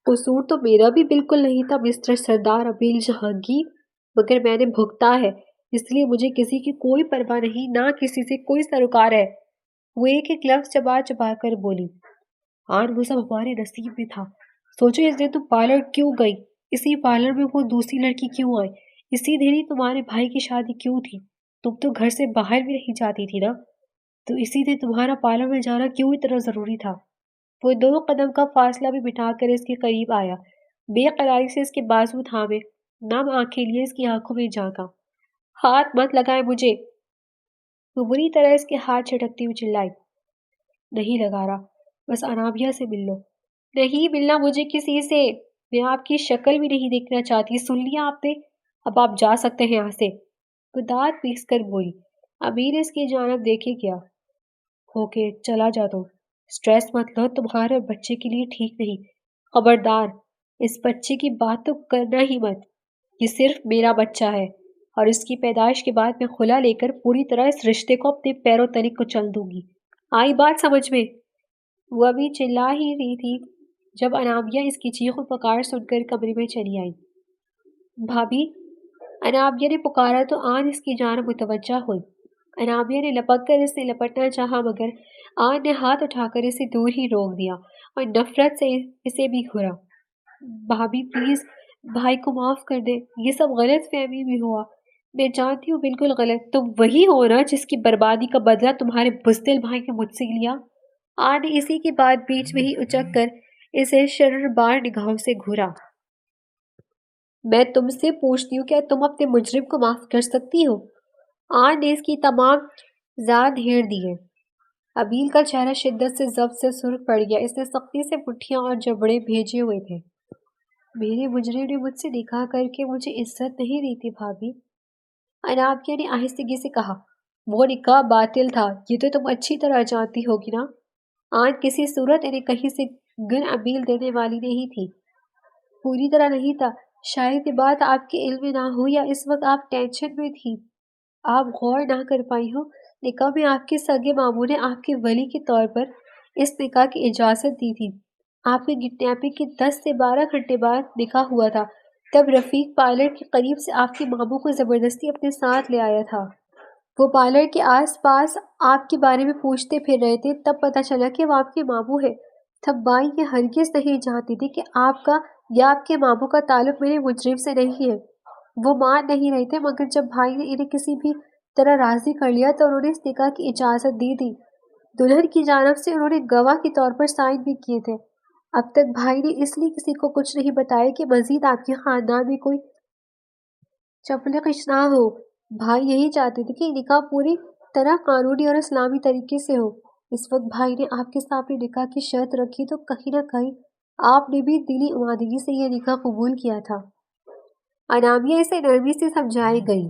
قصور تو میرا بھی بالکل نہیں تھا مسٹر سردار ابیل جہانگیر، مگر میں نے بھگتا ہے، اس لیے مجھے کسی کی کوئی پرواہ نہیں، نہ کسی سے کوئی سروکار ہے۔ وہ ایک ایک لفظ چبا چبا کر بولی۔ آن وہ سب ہمارے نصیب میں تھا۔ سوچو اس دن تم پارلر کیوں گئی، اسی پارلر میں وہ دوسری لڑکی کیوں آئی، اسی دن ہی تمہارے بھائی کی شادی کیوں تھی، تم تو گھر سے باہر بھی نہیں جاتی تھی نا، تو اسی دن تمہارا پارلر میں جانا کیوں اتنا ضروری تھا۔ وہ 2 قدم کا فاصلہ بھی بٹھا کر اس کے قریب آیا، بے قراری سے اس کے بازو تھامے، نم آنکھیں لیے اس کی آنکھوں میں جھانکا۔ ہاتھ مت لگائے مجھے، وہ بری طرح اس کے ہاتھ چھٹکتی ہوئی چلائی۔ نہیں لگا رہا، بس انابیہ سے مل لو۔ نہیں ملنا مجھے کسی سے، میں آپ کی شکل بھی نہیں دیکھنا چاہتی، سن لیا آپ نے، اب آپ جا سکتے ہیں یہاں سے۔ وہ دانت پیس کر بولی۔ امیر اس کی جانب دیکھے گیا۔ اوکے چلا جا تو، سٹریس مت لو، تمہارے بچے کے لیے ٹھیک نہیں۔ خبردار، اس بچے کی بات تو کرنا ہی مت، یہ صرف میرا بچہ ہے، اور اس کی پیدائش کے بعد میں خلا لے کر پوری طرح اس رشتے کو اپنے پیروں تلے کچل دوں گی۔ آئی بات سمجھ میں؟ وہ ابھی چلا ہی رہی تھی جب انابیہ اس کی چیخ و پکار سن کر کمرے میں چلی آئی۔ بھابھی، انابیہ نے پکارا تو آن اس کی جانب متوجہ ہوئی۔ انابیہ نے لپک کر اسے لپٹنا چاہا مگر آن نے ہاتھ اٹھا کر اسے دور ہی روک دیا اور نفرت سے اسے بھی گھورا۔ بھابھی پلیز بھائی کو معاف کر دے، یہ سب غلط فہمی میں ہوا، میں جانتی ہوں بالکل غلط، تم وہی ہو نا جس کی بربادی کا بدلہ تمہارے بزدل بھائی نے مجھ سے لیا۔ آن نے اسی کی بات بیچ میں ہی اچک کر اسے شرربار نگاہوں سے گھورا۔ میں تم سے پوچھتی ہوں کیا تم اپنے مجرم کو معاف کر سکتی ہو؟ آن نے اس کی تمام ذات ہیر دیے۔ ابیل کا چہرہ شدت سے ضبط سے سرخ پڑ گیا، اس نے سختی سے مٹھیاں اور جبڑے بھیجے ہوئے تھے۔ میرے مجرم نے مجھ سے نکاح کر کے مجھے عزت نہیں دی تھی بھابھی، انابیہ نے آہستگی سے کہا۔ وہ نکاح باطل تھا، یہ تو تم اچھی طرح جانتی ہوگی نا۔ آن کسی صورت انہیں کہیں سے گن ابیل دینے والی نہیں تھی۔ پوری طرح نہیں تھا، شاید یہ بات آپ کے علم میں نہ ہو یا اس وقت آپ ٹینشن میں تھی، آپ غور نہ کر پائی ہو۔ نکاح میں آپ کے سگے ماموں نے آپ کے ولی کے طور پر اس نکاح کی اجازت دی تھی۔ آپ کے کڈنیپنگ کے 10 سے 12 گھنٹے بعد نکاح ہوا تھا، تب رفیق پارلر کے قریب سے آپ کے ماموں کو زبردستی اپنے ساتھ لے آیا تھا۔ وہ پارلر کے آس پاس آپ کے بارے میں پوچھتے پھر رہے تھے، تب پتہ چلا کہ وہ آپ کے ماموں ہیں۔ تب بائی یہ ہرگز نہیں جانتی تھی کہ آپ کا یا آپ کے ماموں کا تعلق میرے مجرم سے نہیں ہے۔ وہ مان نہیں رہے تھے مگر جب بھائی نے انہیں کسی بھی طرح راضی کر لیا تو انہوں نے اس نکاح کی اجازت دی تھی۔ دلہن کی جانب سے انہوں نے گواہ کے طور پر سائن بھی کیے تھے۔ اب تک بھائی نے اس لیے کسی کو کچھ نہیں بتایا کہ مزید آپ کے خاندان میں کوئی چپلقش نہ ہو۔ بھائی یہی چاہتے تھے کہ نکاح پوری طرح قانونی اور اسلامی طریقے سے ہو۔ اس وقت بھائی نے آپ کے سامنے نکاح کی شرط رکھی تو کہیں نہ کہیں آپ نے بھی دلی آمادگی سے یہ نکاح قبول کیا تھا۔ انابیہ اسے نرمی سے سمجھائی گئی۔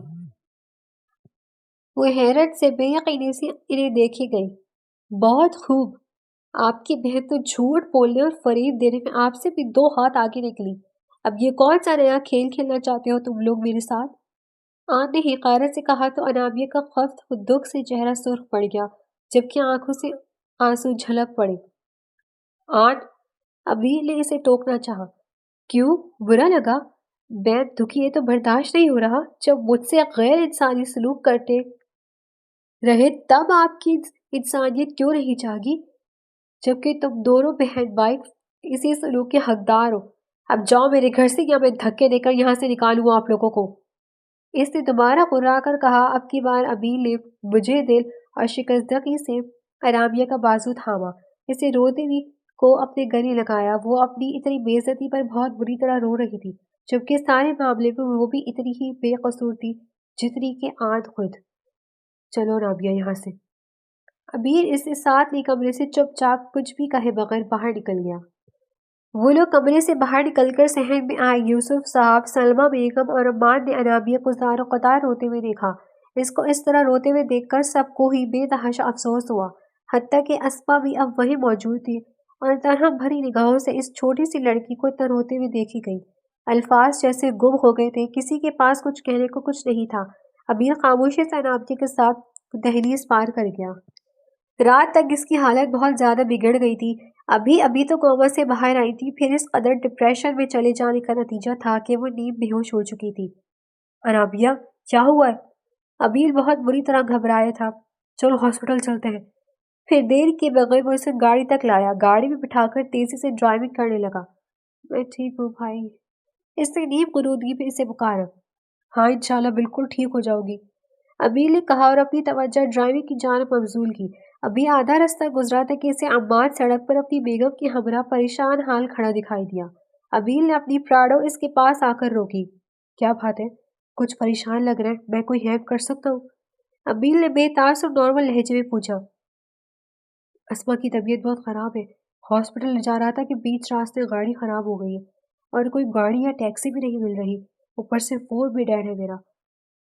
وہ حیرت سے بے یقینی سے انہیں دیکھے گئی۔ بہت خوب، آپ کی بہن تو جھوٹ بولنے اور فریب دینے میں آپ سے بھی 2 ہاتھ آگے نکلی۔ اب یہ کون سا نیا کھیل کھیلنا چاہتے ہو تم لوگ میرے ساتھ؟ آن نے حقارت سے کہا تو انابیہ کا خفت و دکھ سے چہرہ سرخ پڑ گیا، جبکہ آنکھوں سے آنسو جھلک پڑے۔ آن، ابیل نے اسے ٹوکنا چاہا۔ کیوں، برا لگا؟ میں دکھی ہے تو برداشت نہیں ہو رہا، جب مجھ سے غیر انسانی سلوک کرتے رہے تب آپ کی انسانیت کیوں نہیں جاگی؟ جبکہ تم دونوں بہن بھائی اسی سلوک کے حقدار ہو۔ اب جاؤ میرے گھر سے یا میں دھکے دے کر یہاں سے نکالوں آپ لوگوں کو۔ اس نے دوبارہ غرا کر کہا۔ اب کی بار ابیل نے بجھے دل اور شکستگی سے انابیہ کا بازو تھاما، اسے روتے ہوئی کو اپنے گلے لگایا۔ وہ اپنی اتنی بے عزتی پر بہت بری طرح رو رہی تھی۔ جبکہ سارے معاملے میں وہ بھی اتنی ہی بے قصور تھی جتنی کہ آنت خود۔ چلو رابعہ یہاں سے۔ ابیر اسے ساتھ لی کمرے سے چپ چاپ کچھ بھی کہے بغیر باہر نکل گیا۔ وہ لوگ کمرے سے باہر نکل کر صحن میں آئے۔ یوسف صاحب، سلمیٰ بیگم اور عمان نے انابیہ کو زار و قطار روتے ہوئے دیکھا۔ اس کو اس طرح روتے ہوئے دیکھ کر سب کو ہی بے تحاشا افسوس ہوا، حتیٰ کہ اسماء بھی اب وہیں موجود تھی اور ترہم بھری نگاہوں سے اس چھوٹی سی لڑکی کو اتنا روتے ہوئے دیکھی گئی۔ الفاظ جیسے گم ہو گئے تھے، کسی کے پاس کچھ کہنے کو کچھ نہیں تھا۔ ابیر خاموشی سے انابیہ کے ساتھ دہلیز پار کر گیا۔ رات تک اس کی حالت بہت زیادہ بگڑ گئی تھی۔ ابھی تو کوما سے باہر آئی تھی، پھر اس قدر ڈپریشن میں چلے جانے کا نتیجہ تھا کہ وہ نیم بے ہوش ہو چکی تھی۔ انابیہ، کیا ہوا ہے؟ ابیر بہت بری طرح گھبرایا تھا۔ چلو ہاسپٹل چلتے ہیں۔ پھر دیر کے بغیر وہ اسے گاڑی تک لایا، گاڑی میں بٹھا کر تیزی سے ڈرائیونگ کرنے لگا۔ میں ٹھیک ہوں بھائی، اس نے نیم غنودگی میں اسے پکارا۔ ہاں انشاءاللہ بالکل ٹھیک ہو جاؤ گی، ابیر نے کہا اور اپنی توجہ ڈرائیونگ کی جانب مبذول کی۔ ابھی آدھا رستہ گزرا تھا کہ اسے عماد سڑک پر اپنی بیگم کے ہمراہ پریشان حال کھڑا دکھائی دیا۔ ابیر نے اپنی پراڈو اس کے پاس آ کر روکی۔ کیا بات ہے؟ کچھ پریشان لگ رہا ہے، میں کوئی ہیلپ کر سکتا ہوں؟ ابیر نے بے تاثر نارمل لہجے میں پوچھا۔ اسماء کی طبیعت بہت خراب ہے، ہاسپٹل لے جا رہا تھا کہ بیچ راستے گاڑی خراب ہو گئی ہے اور کوئی گاڑی یا ٹیکسی بھی نہیں مل رہی، اوپر سے فون بھی ڈیڈ ہے میرا۔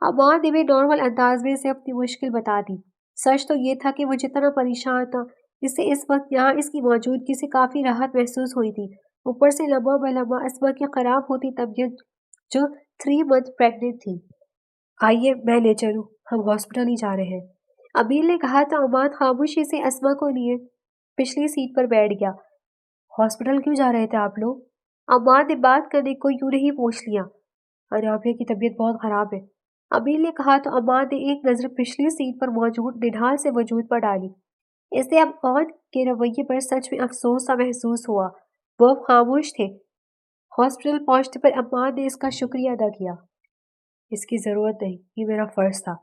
عماد نے بھی نارمل انداز میں اسے اپنی مشکل بتا دی۔ سچ تو یہ تھا کہ وہ جتنا پریشان تھا، اس سے اس وقت یہاں اس کی موجودگی سے کافی راحت محسوس ہوئی تھی۔ اوپر سے لمحہ بلمحہ اسماء کی خراب ہوتی طبیعت جو 3 منتھ پریگننٹ تھی۔ آئیے میں لے چلوں، ہم ہاسپٹل ہی جا رہے ہیں، ابیر نے کہا تو عماد خاموشی سے اسماء کو لیے پچھلی سیٹ پر بیٹھ گیا۔ ہاسپٹل کیوں جا رہے تھے آپ لوگ؟ عماد نے بات کرنے کو یوں نہیں پوچھ لیا۔ انابیہ کی طبیعت بہت خراب ہے، ابیر نے کہا تو عماد نے ایک نظر پچھلی سیٹ پر موجود نڈھال سے وجود پر ڈالی۔ اسے عماد کے رویے پر سچ میں افسوس سا محسوس ہوا۔ وہ اب خاموش تھے۔ ہاسپٹل پہنچنے پر عماد نے اس کا شکریہ ادا کیا۔ اس کی ضرورت نہیں، یہ میرا فرض تھا۔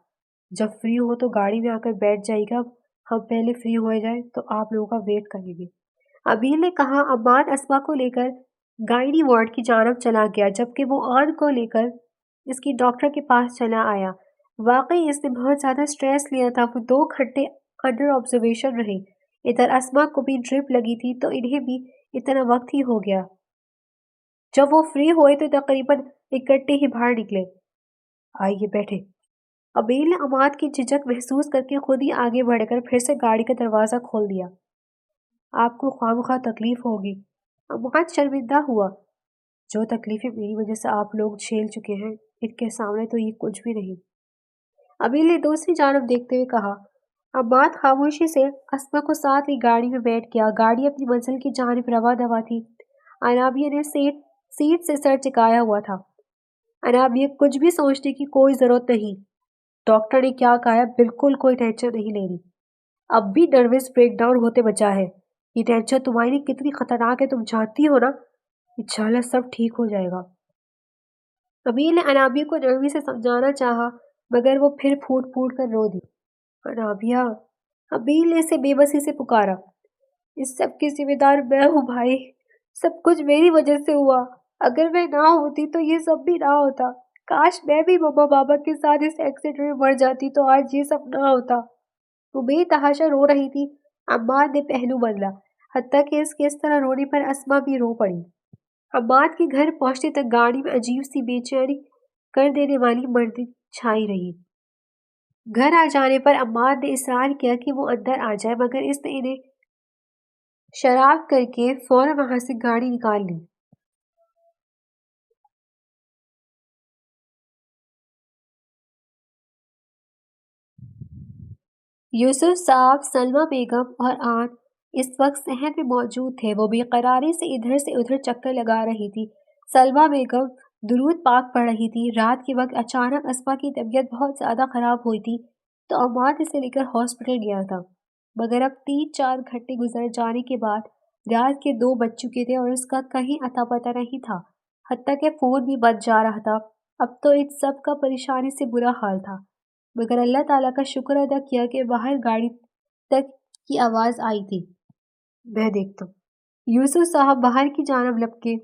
جب فری ہو تو گاڑی میں آ کر بیٹھ جائے گا، ہم پہلے فری ہو جائیں تو آپ لوگوں کا ویٹ کریں گے، ابیر نے کہا۔ عماد اسماء کو لے کر گائنی وارڈ کی جانب چلا گیا، جبکہ وہ آن کو لے کر اس کی ڈاکٹر کے پاس چلا آیا۔ واقعی اس نے بہت زیادہ سٹریس لیا تھا۔ وہ 2 گھنٹے انڈر آبزرویشن رہی۔ ادھر اسماء کو بھی ڈرپ لگی تھی تو انہیں بھی اتنا وقت ہی ہو گیا۔ جب وہ فری ہوئے تو تقریباً اکٹھے ہی باہر نکلے۔ آئیے بیٹھے، ابیر نے عماد کی جھجک محسوس کر کے خود ہی آگے بڑھ کر پھر سے گاڑی کا دروازہ کھول دیا۔ آپ کو خواہ تکلیف ہوگی، عماد شرمندہ ہوا۔ جو تکلیفیں میری وجہ سے آپ لوگ جھیل چکے ہیں، ان کے سامنے تو یہ کچھ بھی نہیں، ابیر نے دوسری جانب دیکھتے ہوئے کہا۔ عماد خاموشی سے اسماء کو ساتھ لی گاڑی میں بیٹھ گیا۔ گاڑی اپنی منزل کی جانب رواں دواں تھی۔ انابیہ نے سیٹ سے سر ٹکایا ہوا تھا۔ انابیہ، کچھ بھی سوچنے کی کوئی ضرورت نہیں، ڈاکٹر نے کیا کہا ہے بالکل کوئی ٹینشن نہیں لینی۔ اب بھی نروس بریک ڈاؤن ہوتے بچا ہے، یہ ٹینشن تمہارے لیے کتنی خطرناک ہے تم جانتی ہو نا؟ انشاءاللہ سب ٹھیک ہو جائے گا۔ ابیر نے انابیہ کو نرمی سے سمجھانا چاہا مگر وہ پھر پھوٹ پھوٹ کر رو دی۔ انابیہ، ابیر نے اسے بے بسی سے پکارا۔ اس سب کی ذمہ دار میں ہوں بھائی، سب کچھ میری وجہ سے ہوا۔ اگر میں نہ ہوتی تو یہ سب بھی نہ ہوتا۔ کاش میں بھی مما بابا کے ساتھ اس ایکسیڈنٹ میں مر جاتی تو آج یہ سب نہ ہوتا۔ وہ بے تحاشا رو رہی تھی۔ عماد نے پہلو بدلا، حتیٰ کہ اس کے اس طرح رونے پر اسماء بھی رو پڑی۔ عماد کے گھر پہنچنے تک گاڑی میں عجیب سی بے چینی کر دینے والی مردی چھائی رہی۔ گھر آ جانے پر عماد نے اصرار کیا کہ وہ اندر آ جائے مگر اس نے انہیں شراب کر کے فوراً وہاں سے گاڑی نکال لی۔ یوسف صاحب، سلمیٰ بیگم اور آن اس وقت صحن میں موجود تھے۔ وہ بے قراری سے ادھر چکر لگا رہی تھی۔ سلمیٰ بیگم درود پاک پڑھ رہی تھی۔ رات کے وقت اچانک اسماء کی طبیعت بہت زیادہ خراب ہوئی تھی تو عماد اسے لے کر ہاسپٹل گیا تھا، مگر اب 3-4 گھنٹے گزر جانے کے بعد رات کے 2 بج چکے تھے اور اس کا کہیں اتا پتہ نہیں تھا، حتیٰ کہ فون بھی بج جا رہا تھا۔ اب تو ان سب کا پریشانی سے برا حال تھا، مگر اللہ تعالیٰ کا شکر ادا کیا کہ باہر گاڑی تک کی آواز آئی تھی۔ میں دیکھتا ہوں، یوسف صاحب باہر کی جانب لپکے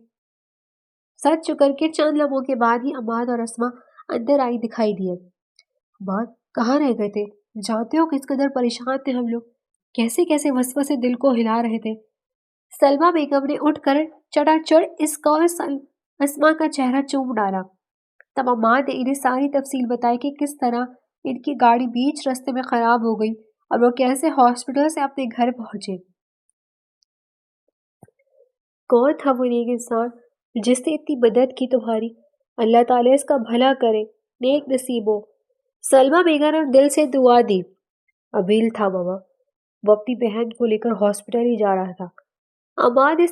سچ چکر کے چند لمحوں کے بعد ہی عماد اور اسما اندر آئی دکھائی دیے۔ عماد کہاں رہ گئے تھے؟ جانتے ہو کس قدر پریشان تھے ہم لوگ، کیسے کیسے وسوسے دل کو ہلا رہے تھے۔ سلمہ بیگم نے اٹھ کر چڑا چڑ اس قول اسما کا چہرہ چوم ڈالا۔ تب عماد نے انہیں ساری تفصیل بتائی کہ کس طرح ان کی گاڑی بیچ رستے میں خراب ہو گئی اور وہ کیسے ہاسپٹل سے اپنے گھر پہنچے۔ کون تھا وہ نیک انسان جس نے اتنی مدد کی تمہاری؟ اللہ تعالیٰ اس کا بھلا کرے، نیک نصیب ہو۔ سلمہ بیگم نے دل سے دعا دی۔ ابیل تھا ماما، وہ اپنی بہن کو لے کر ہاسپٹل ہی جا رہا تھا۔ عماد نے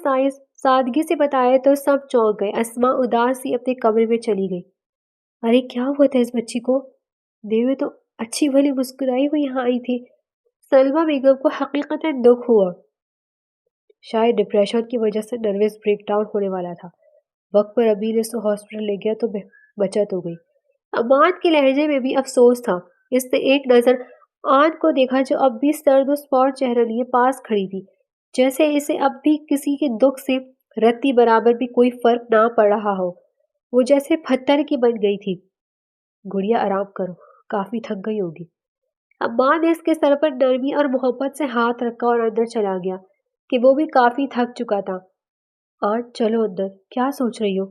سادگی سے بتایا تو سب چونک گئے۔ اسما اداس سی اپنے کمرے میں چلی گئی۔ ارے کیا ہوا تھا اس بچی کو؟ دیوے تو اچھی بھلی مسکرائی ہوئی یہاں آئی تھی۔ سلمہ بیگم کو حقیقتاً دکھ ہوا۔ شاید ڈپریشن کی وجہ سے نروس بریک ڈاؤن ہونے والا تھا۔ وقت پر ابھی نے اسے ہاسپٹل لے گیا تو بچت ہو گئی۔ عماد کے لہجے میں بھی افسوس تھا۔ اس نے ایک نظر آن کو دیکھا جو اب بھی سرد و سپاٹ چہرہ لیے پاس کھڑی تھی، جیسے اسے اب بھی کسی کے دکھ سے رتی برابر بھی کوئی فرق نہ پڑ رہا ہو۔ وہ جیسے پتھر کی بن گئی تھی۔ گڑیا آرام کرو، کافی تھک گئی ہوگی۔ عماد نے اس کے سر پر نرمی اور محبت سے ہاتھ رکھا اور اندر چلا گیا کہ وہ بھی کافی تھک چکا تھا۔ آج چلو اندر، کیا سوچ رہی ہو؟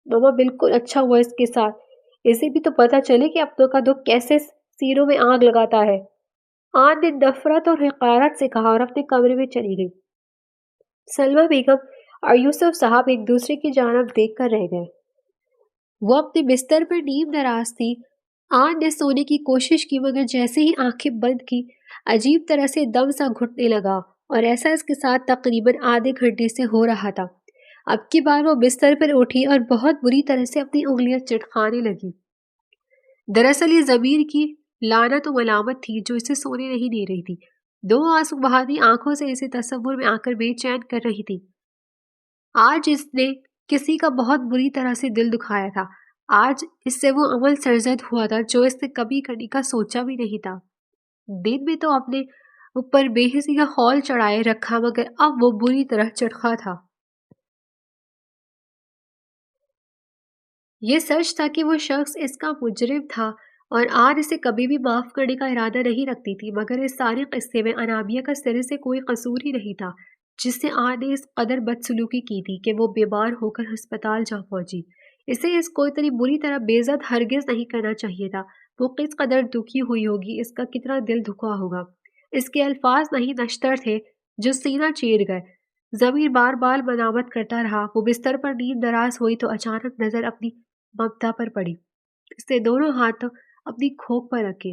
ماما بالکل اچھا ہوا اس کے ساتھ، اسے بھی تو پتہ چلے کہ اپنوں کا دکھ کیسے سینوں میں آگ لگاتا ہے۔ آن نے نفرت اور حقارت سے کہا اور اپنے کمرے میں چلی گئی۔ سلمہ بیگم اور یوسف صاحب ایک دوسرے کی جانب دیکھ کر رہ گئے۔ وہ اپنے بستر پر نیم دراز تھی۔ آن نے سونے کی کوشش کی مگر جیسے ہی آنکھیں بند کی عجیب طرح سے دم سا گھٹنے لگا اور ایسا اس کے ساتھ تقریباً آدھے گھنٹے سے ہو رہا تھا۔ اب کی بار وہ بستر پر اٹھی اور بہت بری طرح سے اپنی انگلیاں چٹکانے لگی۔ دراصل یہ ضمیر کی لعنت و ملامت تھی جو اسے سونے نہیں دے رہی تھی۔ دو آنسو بہاتی آنکھوں سے اسے تصور میں آ کر بے چین کر رہی تھی۔ آج اس نے کسی کا بہت بری طرح سے دل دکھایا تھا۔ آج اس سے وہ عمل سرزد ہوا تھا جو اس نے کبھی کرنے کا سوچا بھی نہیں تھا۔ دن میں تو اپنے اوپر بے حسی کا خول چڑھائے رکھا مگر اب وہ بری طرح چٹخا تھا۔ یہ سچ تھا کہ وہ شخص اس کا مجرم تھا اور آج اسے کبھی بھی معاف کرنے کا ارادہ نہیں رکھتی تھی، مگر اس سارے قصے میں انابیہ کا سرے سے کوئی قصور ہی نہیں تھا جس سے آج نے اس قدر بدسلوکی کی تھی کہ وہ بیمار ہو کر ہسپتال جا پہنچی۔ اسے اس کو اتنی بری طرح بے عزت ہرگز نہیں کرنا چاہیے تھا۔ وہ کس قدر دکھی ہوئی ہوگی، اس کا کتنا دل دکھا ہوگا۔ اس کے الفاظ نہیں نشتر تھے جو سینہ چیر گئے۔ ضمیر بار بار ملامت کرتا رہا۔ وہ بستر پر نیم دراز ہوئی تو اچانک نظر اپنی ممتا پر پڑی۔ اس نے دونوں ہاتھ اپنی کھوپ پر رکھے۔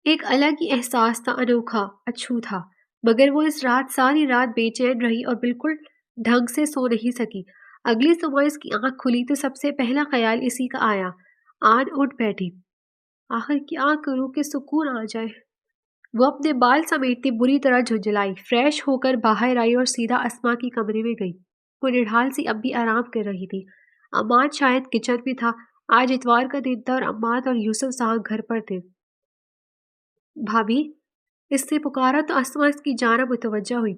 ایک الگ ہی احساس تھا، انوکھا، اچھو تھا، مگر وہ اس رات ساری رات بے چین رہی اور بالکل ڈھنگ سے سو نہیں سکی۔ اگلی صبح اس کی آنکھ کھلی تو سب سے پہلا خیال اسی کا آیا۔ آن اٹھ بیٹھی۔ آخر کیا کروں کہ سکون آ جائے۔ وہ اپنے بال سمیٹتی بری طرح جھنجھلائی، فریش ہو کر باہر آئی اور سیدھا اسما کی کمرے میں گئی۔ وہ نڈھال سی اب بھی آرام کر رہی تھی۔ عماد شاید کچن میں تھا۔ آج اتوار کا دن تھا اور عماد اور یوسف صاحب گھر پر تھے۔ بھابھی، اس نے پکارا تو اسما اس کی جانب متوجہ ہوئی۔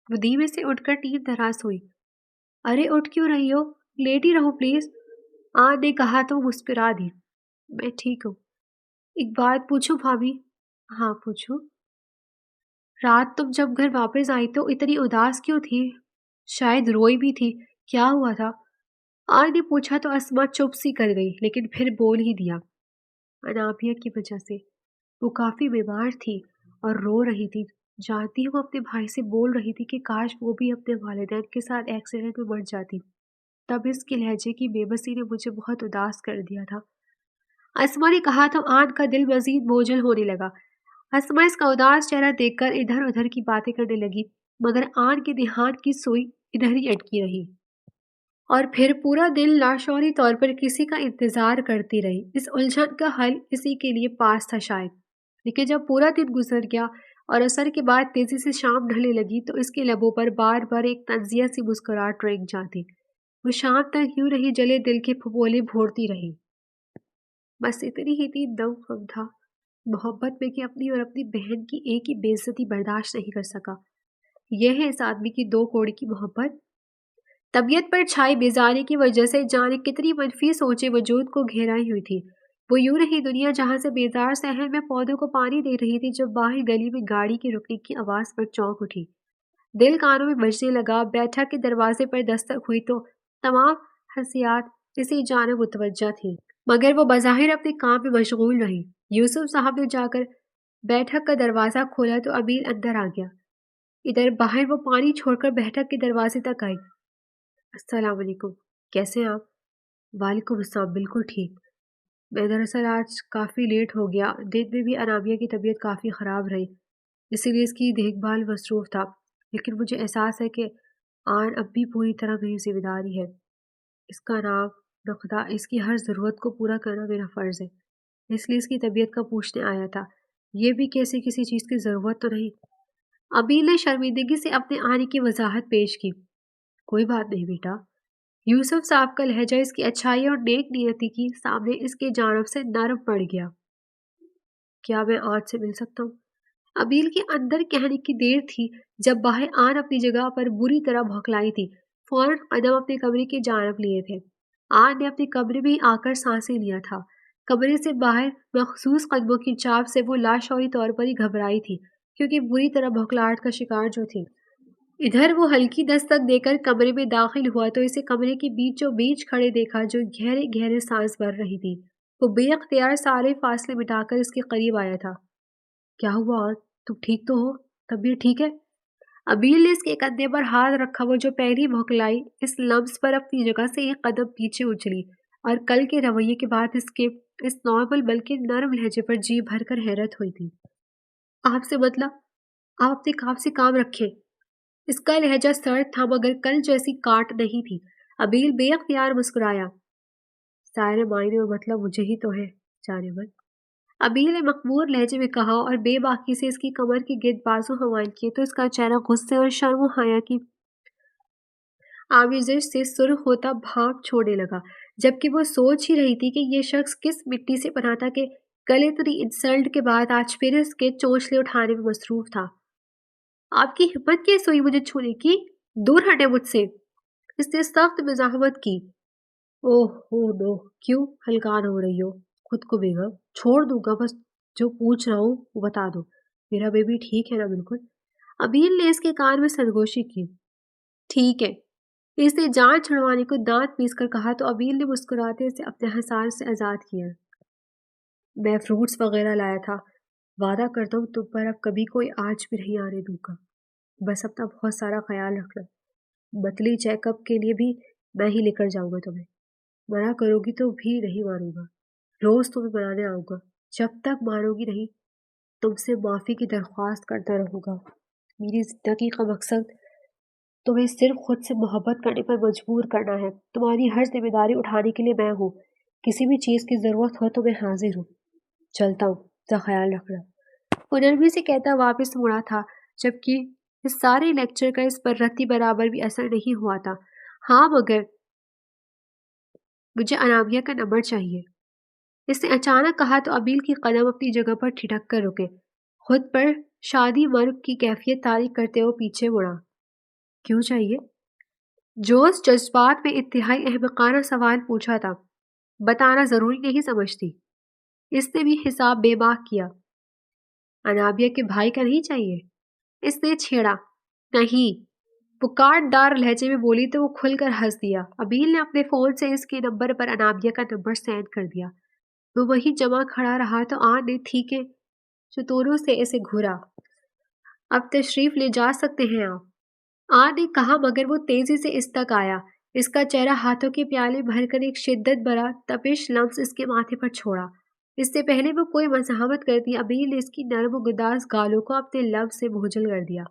وہ دھیمے سے اٹھ کر نیم دراز ہوئی۔ ارے اٹھ کیوں رہی ہو؟ لیٹی رہو پلیز، آن نے کہا تو مسکرا دی۔ میں ٹھیک ہوں۔ ایک بات پوچھوں بھابھی؟ ہاں پوچھو۔ رات تم جب گھر واپس آئی تو اتنی اداس کیوں تھی؟ شاید روئی بھی تھی، کیا ہوا تھا؟ آن نے پوچھا تو اسما چپ سی کر گئی لیکن پھر بول ہی دیا۔ انابیہ کی وجہ سے۔ وہ کافی بیمار تھی اور رو رہی تھی۔ جانتی ہوں اپنے بھائی سے بول رہی تھی کہ کاش وہ بھی اپنے والدین کے ساتھ ایکسیڈنٹ میں مر جاتی۔ تب اس کے لہجے کی بے بسی نے مجھے بہت اداس کر دیا تھا۔ اسما نے کہا تو آن کا دل مزید بوجھل ہونے لگا۔ اسما اس کا اداس چہرہ دیکھ کر ادھر ادھر کی باتیں کرنے لگی مگر آن کے دھیان کی سوئی ادھر ہی اٹکی رہی اور پھر پورا دن لاشعوری طور پر کسی کا انتظار کرتی رہی۔ اس الجھن کا حل اسی کے لیے پاس تھا شاید، لیکن جب پورا دن گزر گیا اور عصر کے بعد تیزی سے شام ڈھلنے لگی تو اس کے لبوں پر بار بار ایک تنزیہ سی مسکراہٹ رنگ جاتی۔ وہ شام تک یوں رہی جلے دل کے پھپولے بھورتی رہی۔ بس اتنی ہی تھی دم خم تھا محبت میں کہ اپنی اور اپنی بہن کی ایک ہی بے عزتی برداشت نہیں کر سکا۔ یہ ہے اس آدمی کی دو کوڑی کی محبت۔ طبیعت پر چھائی بیزاری کی وجہ سے جانے کتنی منفی سوچیں وجود کو گھیرائی ہوئی تھی۔ وہ یوں رہی دنیا جہاں سے بیزار صحن میں پودوں کو پانی دے رہی تھی، جب باہر گلی میں گاڑی کی رکنے کی آواز پر چونک اٹھی۔ دل کانوں میں بجنے لگا۔ بیٹھک کے دروازے پر دستک ہوئی تو تمام حسیات اسی جانب متوجہ تھی، مگر وہ بظاہر اپنے کام میں مشغول رہی۔ یوسف صاحب نے جا کر بیٹھک کا دروازہ کھولا تو ابیل اندر آ گیا۔ ادھر باہر وہ پانی چھوڑ کر بیٹھک کے دروازے تک آئی۔ السلام علیکم، کیسے ہیں آپ؟ وعلیکم السلام، بالکل ٹھیک۔ میں دراصل آج کافی لیٹ ہو گیا، دن میں بھی انامیہ کی طبیعت کافی خراب رہی، اسی لیے اس کی دیکھ بھال مصروف تھا، لیکن مجھے احساس ہے کہ آن اب بھی پوری طرح میری ذمہ داری ہے۔ اس کا نام نقدہ، اس کی ہر ضرورت کو پورا کرنا میرا فرض ہے، اس لیے اس کی طبیعت کا پوچھنے آیا تھا، یہ بھی کیسی کسی چیز کی ضرورت تو نہیں؟ ابیل نے شرمندگی سے اپنے آنے کی وضاحت پیش کی۔ کوئی بات نہیں بیٹا۔ یوسف صاحب کا لہجہ اس کی اچھائی اور نیک نیتی کی سامنے اس کے جانب سے نرم پڑ گیا۔ کیا میں آن سے مل سکتا ہوں؟ ابیل کے اندر کہنے کی دیر تھی جب باہر آن اپنی جگہ پر بری طرح بھوکلائی تھی، فوراً قدم اپنے کمرے کی جانب لیے تھے۔ آن نے اپنے کمرے میں آ کر سانسیں لیا تھا۔ کمرے سے باہر مخصوص قدموں کی چاپ سے وہ لاشعوری طور پر ہی گھبرائی تھی، کیونکہ بری طرح بھوکلاہٹ کا شکار جو تھی۔ ادھر وہ ہلکی دستک دے کر کمرے میں داخل ہوا تو اسے کمرے کے بیچوں بیچ کھڑے دیکھا، جو گہرے گہرے سانس بھر رہی تھی۔ وہ بے اختیار سارے فاصلے مٹا کر اس کے قریب آیا تھا۔ کیا ہوا اور تم ٹھیک تو ہو؟ طبیعت ٹھیک ہے؟ ابیل نے اس کے کندھے پر ہاتھ رکھا۔ وہ جو پہلی بھوکلائی اس لمس پر اپنی جگہ سے ایک قدم پیچھے اچھلی، اور کل کے رویے کے بعد اس کے اس نارمل بلکہ نرم لہجے پر جی بھر کر حیرت ہوئی تھی۔ آپ سے مطلب؟ آپ اپنے کام سے کام رکھیں۔ اس کا لہجہ سرد تھا، مگر کل جیسی کاٹ نہیں تھی۔ ابیل بے اختیار مسکرایا۔ سارے معنی اور مطلب مجھے ہی تو ہے جانے من۔ ابیل نے مخمور لہجے میں کہا اور بے باکی سے اس کی کمر کے گرد بازو حمائل کیے تو اس کا چہرہ غصے اور شرم و حیا کی آمیزش سے سرخ ہوتا بھاپ چھوڑنے لگا، جبکہ وہ سوچ ہی رہی تھی کہ یہ شخص کس مٹی سے بنا تھا کہ کل اتنی انسلٹ کے بعد آج پھر اس کے چونچلے اٹھانے میں مصروف تھا۔ آپ کی ہمت کیسے ہوئی مجھے چھونے کی؟ دور ہٹے مجھ سے، اس نے سخت مزاحمت کی۔ اوہ نو، کیوں ہلکان ہو رہی ہو خود کو بیگم؟ چھوڑ دوں گا، بس جو پوچھ رہا ہوں وہ بتا دو، میرا بیبی ٹھیک ہے نا؟ بالکل۔ ابیل نے اس کے کان میں سرگوشی کی۔ ٹھیک ہے، اس نے جان چھڑوانے کو دانت پیس کر کہا تو ابیل نے مسکراتے اسے اپنے حصار سے آزاد کیا۔ میں فروٹس وغیرہ لایا تھا، وعدہ کرتا ہوں تم پر اب کبھی کوئی آج بھی نہیں آنے دوں گا، بس اپنا بہت سارا خیال رکھنا۔ متلی چیک اپ کے لیے بھی میں ہی لے کر جاؤں گا تمہیں، منع کرو گی تو بھی نہیں مانوں گا، روز تمہیں منانے آؤں گا، جب تک مانو گی نہیں تم سے معافی کی درخواست کرتا رہوں گا۔ میری زندگی کا مقصد تمہیں صرف خود سے محبت کرنے پر مجبور کرنا ہے، تمہاری ہر ذمہ داری اٹھانے کے لیے میں ہوں، کسی بھی چیز کی ضرورت ہو تو میں حاضر ہوں۔ چلتا ہوں، اپنا خیال رکھنا۔ وہ نرمی سے کہتا واپس مڑا تھا، جبکہ اس سارے لیکچر کا اس پر رتی برابر بھی اثر نہیں ہوا تھا۔ ہاں مگر مجھے انامیہ کا نمبر چاہیے، اس نے اچانک کہا تو ابیل کی قدم اپنی جگہ پر ٹھٹک کر رکے، خود پر شادی مرگ کی کیفیت طاری کرتے ہوئے پیچھے مڑا۔ کیوں چاہیے؟ جوز جذبات میں انتہائی احمقانہ سوال پوچھا تھا۔ بتانا ضروری نہیں سمجھتی؟ اس نے بھی حساب بے باک کیا۔ انابیہ کے بھائی کا نہیں چاہیے؟ اس نے چھیڑا۔ نہیں، پکار دار لہجے میں بولی تو وہ کھل کر ہنس دیا۔ ابیل نے اپنے فون سے اس کے نمبر پر انابیہ کا نمبر سینڈ کر دیا۔ وہ وہیں جمع کھڑا رہا تو آن نے ٹھیکے چتوروں سے اسے گھورا۔ اب تشریف لے جا سکتے ہیں آپ، آن نے کہا، مگر وہ تیزی سے اس تک آیا۔ اس کا چہرہ ہاتھوں کے پیالے بھر کر ایک شدت بھرا تپش لمس اس کے ماتھے پر چھوڑا۔ اس سے پہلے وہ کوئی مزاحمت کرتی، ابیل نے اس کی نرم و گداز گالوں کو اپنے لب سے بھوجل کر دیا۔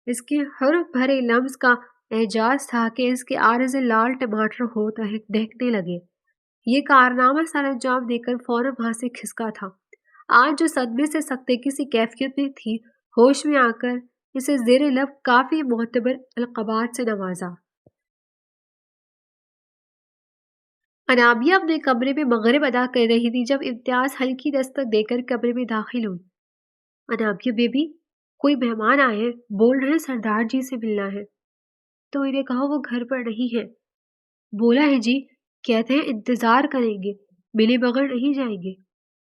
اس کے حرف بھرے لمس کا اعجاز تھا کہ اس کے عارض لال ٹماٹر ہو دہکنے لگے۔ یہ کارنامہ سر انجام دے کر فوراً وہاں سے کھسکا تھا۔ آج جو صدمے سے سکتے کسی کیفیت میں تھی، ہوش میں آ کر اسے زیر لب کافی معتبر القابات سے نوازا۔ انابیہ اپنے کمرے میں مغرب ادا کر رہی تھی جب امتیاز ہلکی دستک دے کر کمرے میں داخل ہوئی۔ انابیہ بیبی، کوئی مہمان آئے ہیں، بول رہے ہیں سردار جی سے ملنا ہے۔ تو انہیں کہا وہ گھر پر نہیں ہے۔ بولا ہے جی، کہتے ہیں انتظار کریں گے، ملے بغیر نہیں جائیں گے۔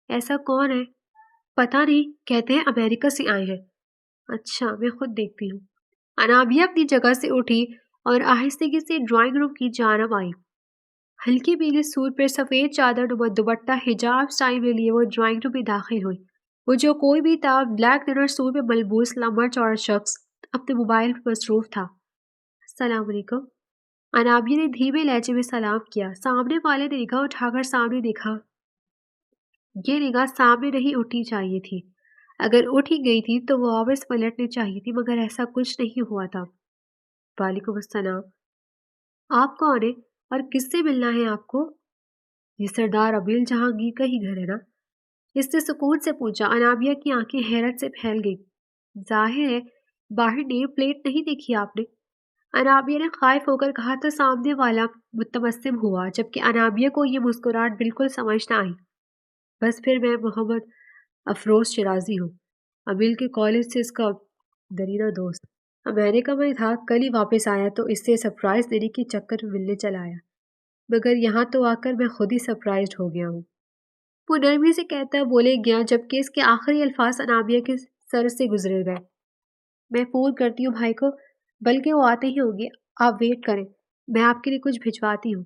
ایسا کون ہے؟ پتہ نہیں، کہتے ہیں امریکہ سے آئے ہیں۔ اچھا، میں خود دیکھتی ہوں۔ انابیہ اپنی جگہ سے اٹھی اور آہستگی سے ڈرائنگ روم کی جانب آئی۔ ہلکی پیلے سوٹ پر سفید چادر دوپٹہ حجاب سٹائل میں لیے وہ ڈرائنگ روم میں داخل ہوئی۔ وہ جو کوئی بھی تھا، بلیک ڈنر سوٹ میں ملبوس لمبا چوڑا شخص اپنے موبائل پر مصروف تھا۔ السلام علیکم۔ انابیہ نے دھیمے لہجے میں سلام کیا۔ سامنے والے نے نگاہ اٹھا کر سامنے دیکھا۔ یہ نگاہ سامنے نہیں اٹھنی چاہیے تھی۔ اگر اٹھ ہی گئی تھی تو وہ واپس پلٹنی چاہیے تھی، مگر ایسا کچھ نہیں ہوا تھا۔ وعلیکم السلام۔ آپ کون ہیں اور کس سے ملنا ہے آپ کو؟ یہ سردار ابیل جہانگیر کا ہی گھر ہے نا؟ اس نے سکون سے پوچھا۔ انابیہ کی آنکھیں حیرت سے پھیل گئی۔ ظاہر ہے باہر نیم پلیٹ نہیں دیکھی آپ نے؟ انابیہ نے خائف ہو کر کہا تو سامنے والا متبسم ہوا، جبکہ انابیہ کو یہ مسکراہٹ بالکل سمجھ نہ آئی۔ بس پھر میں محمد افروز شیرازی ہوں، ابیل کے کالج سے اس کا درینہ دوست۔ امریکہ میں تھا، کل ہی واپس آیا تو اس سے سرپرائز دینے کے چکر میں ملنے چلا آیا، مگر یہاں تو آ کر میں خود ہی سرپرائزڈ ہو گیا ہوں، وہ نرمی سے کہتا بولے گیا، جبکہ اس کے آخری الفاظ انابیہ کے سر سے گزر گئے۔ میں فون کرتی ہوں بھائی کو، بلکہ وہ آتے ہی ہوں گے، آپ ویٹ کریں، میں آپ کے لیے کچھ بھجواتی ہوں۔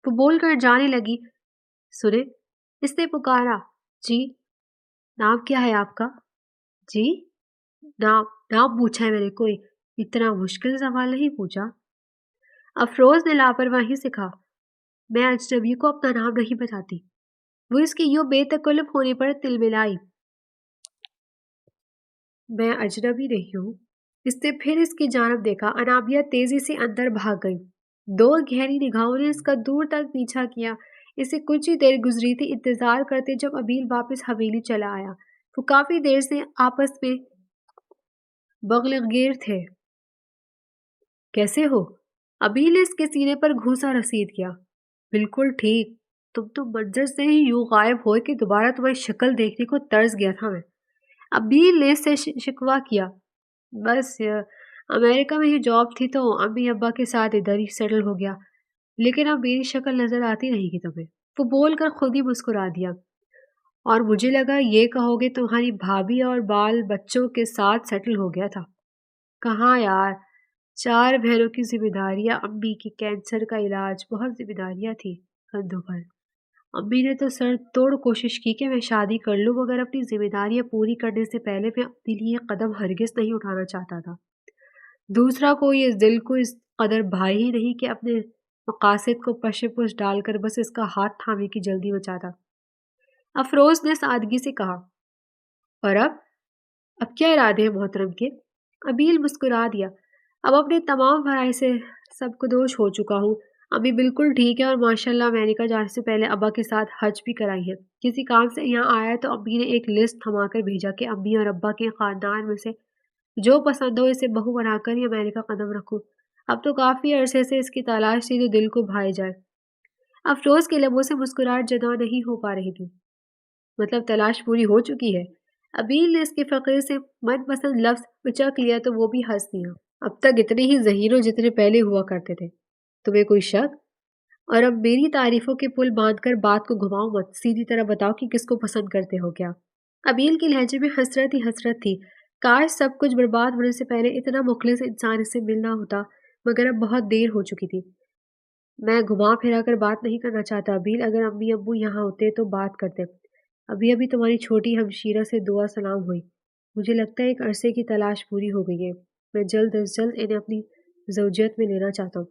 وہ بول کر جانے لگی۔ سنیں، اس نے پکارا۔ جی؟ نام کیا ہے آپ کا؟ جی؟ نام پوچھا ہے میں نے، کوئی اتنا مشکل سوال نہیں پوچھا۔ افروز نے لاپرواہی سے کہا، میں اجنبی کو اپنا نام نہیں بتاتی۔ وہ اس کی یوں بے تکلف ہونے پر تلملائی۔ میں اجنبی نہیں ہوں۔ اس نے پھر اس کی جانب دیکھا۔ انابیہ تیزی سے اندر بھاگ گئی۔ دو گہری نگاہوں نے اس کا دور تک پیچھا کیا۔ اسے کچھ ہی دیر گزری تھی انتظار کرتے جب ابیل واپس حویلی چلا آیا۔ وہ کافی دیر سے آپس میں بغلگیر تھے۔ کیسے ہو؟ ابیل نے اس کے سینے پر گھونسا رسید کیا۔ بالکل ٹھیک، تم تو منظر سے ہی یوں غائب ہوئے کہ دوبارہ تمہاری شکل دیکھنے کو ترس گیا تھا میں۔ ابیل نے اس سے شکوہ کیا۔ بس امریکہ میں ہی جاب تھی تو امی ابا کے ساتھ ادھر ہی سیٹل ہو گیا، لیکن اب میری شکل نظر آتی نہیں گی تمہیں۔ وہ بول کر خود ہی مسکرا دیا۔ اور مجھے لگا یہ کہو گے تمہاری بھابھی اور بال بچوں کے ساتھ سیٹل ہو گیا تھا۔ کہاں یار، 4 بہنوں کی ذمہ داریاں، امی کی کینسر کا علاج، بہت ذمہ داریاں تھی کندھوں پر۔ امی نے تو سر توڑ کوشش کی کہ میں شادی کر لوں، مگر اپنی ذمہ داریاں پوری کرنے سے پہلے میں اپنے لیے قدم ہرگز نہیں اٹھانا چاہتا تھا۔ دوسرا کوئی اس دل کو اس قدر بھائی ہی نہیں کہ اپنے مقاصد کو پشے پش ڈال کر بس اس کا ہاتھ تھامنے کی جلدی مچاتا۔ افروز نے سادگی سے کہا۔ اور اب کیا ارادے ہیں محترم کے؟ ابیل مسکرا دیا۔ اب اپنے تمام بھرائی سے سب کو دوش ہو چکا ہوں۔ امی بالکل ٹھیک ہے اور ماشاءاللہ امریکہ جانے سے پہلے ابا کے ساتھ حج بھی کرائی ہے۔ کسی کام سے یہاں آیا تو امی نے ایک لسٹ تھما کر بھیجا کہ امی اور ابا کے خاندان میں سے جو پسند ہو اسے بہو بنا کر ہی امریکہ قدم رکھوں۔ اب تو کافی عرصے سے اس کی تلاش تھی جو دل کو بھائی جائے۔ افروز کے لبوں سے مسکراہٹ جدا نہیں ہو پا رہی تھی۔ مطلب تلاش پوری ہو چکی ہے؟ ابیل نے اس کے فقیر سے من پسند لفظ اچک لیا تو وہ بھی ہنس دیا۔ اب تک اتنے ہی ذہین ہو جتنے پہلے ہوا کرتے تھے۔ تمہیں کوئی شک؟ اور اب میری تعریفوں کے پل باندھ کر بات کو گھماؤ مت، سیدھی طرح بتاؤ کہ کس کو پسند کرتے ہو کیا؟ ابیل کے لہجے میں حسرت ہی حسرت تھی۔ کاش سب کچھ برباد ہونے سے پہلے اتنا مخلص انسان اس سے ملنا ہوتا، مگر اب بہت دیر ہو چکی تھی۔ میں گھما پھرا کر بات نہیں کرنا چاہتا ابیل، اگر امی ابو یہاں ہوتے تو بات کرتے۔ ابھی تمہاری چھوٹی ہمشیرہ سے دعا سلام ہوئی۔ مجھے لگتا ہے ایک عرصے کی تلاش پوری ہو گئی ہے۔ میں جلد از جلد انہیں اپنی زوجیت میں لینا چاہتا ہوں۔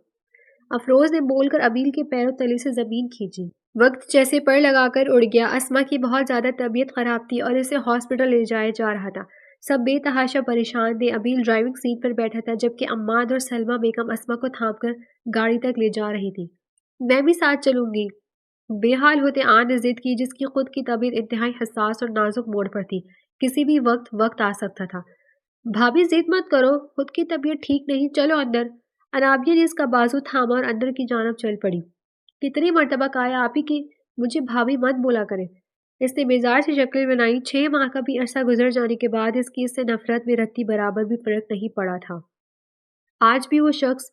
افروز نے بول کر ابیل کے پیروں تلے سے زمین کھینچی۔ وقت جیسے پر لگا کر اڑ گیا۔ اسما کی بہت زیادہ طبیعت خراب تھی اور اسے ہاسپٹل لے جایا جا رہا تھا۔ سب بے تحاشا پریشان تھے۔ ابیل ڈرائیونگ سیٹ پر بیٹھا تھا، جبکہ عماد اور سلمہ بیگم اسما کو تھام کر گاڑی تک لے جا رہی تھی۔ میں بھی ساتھ چلوں گی، بے حال ہوتے آن نے ضد کی، جس کی خود کی طبیعت انتہائی حساس اور نازک موڑ پر تھی۔ کسی بھی وقت آ سکتا تھا۔ بھابھی ضد مت کرو، خود کی طبیعت ٹھیک نہیں، چلو اندر۔ انابیہ نے اس کا بازو تھاما اور اندر کی جانب چل پڑی۔ کتنی مرتبہ کہا آپ ہی کہ مجھے بھابھی مت بولا کرے۔ اس نے بیزار سی شکل بنائی۔ 6 ماہ کا بھی عرصہ گزر جانے کے بعد اس کی اس سے نفرت میں رتی برابر بھی فرق نہیں پڑا تھا۔ آج بھی وہ شخص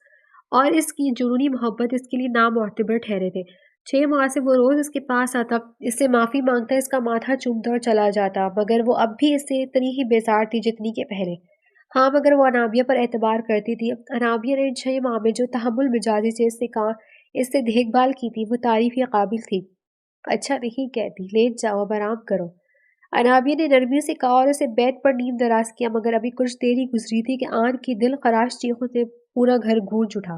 اور اس کی جنونی محبت اس کے لیے نامعتبر ٹھہرے تھے۔ 6 ماہ سے وہ روز اس کے پاس آتا، اس سے معافی مانگتا، اس کا ماتھا چومتا اور چلا جاتا، مگر وہ اب بھی اس سے اتنی ہی بیزار تھی جتنی کہ پہلے۔ ہاں، مگر وہ انابیہ پر اعتبار کرتی تھی۔ انابیہ نے ان 6 ماہ میں جو تحمل مزاجی سے اس سے دیکھ بھال کی تھی، وہ تعریف کے قابل تھی۔ اچھا نہیں کہتی، لیٹ جاؤ، اب آرام کرو، انابیہ نے نرمی سے کہا اور اسے بیڈ پر نیم دراز کیا، مگر ابھی کچھ دیر ہی گزری تھی کہ آن کی دل خراش چیخوں سے پورا گھر گونج اٹھا۔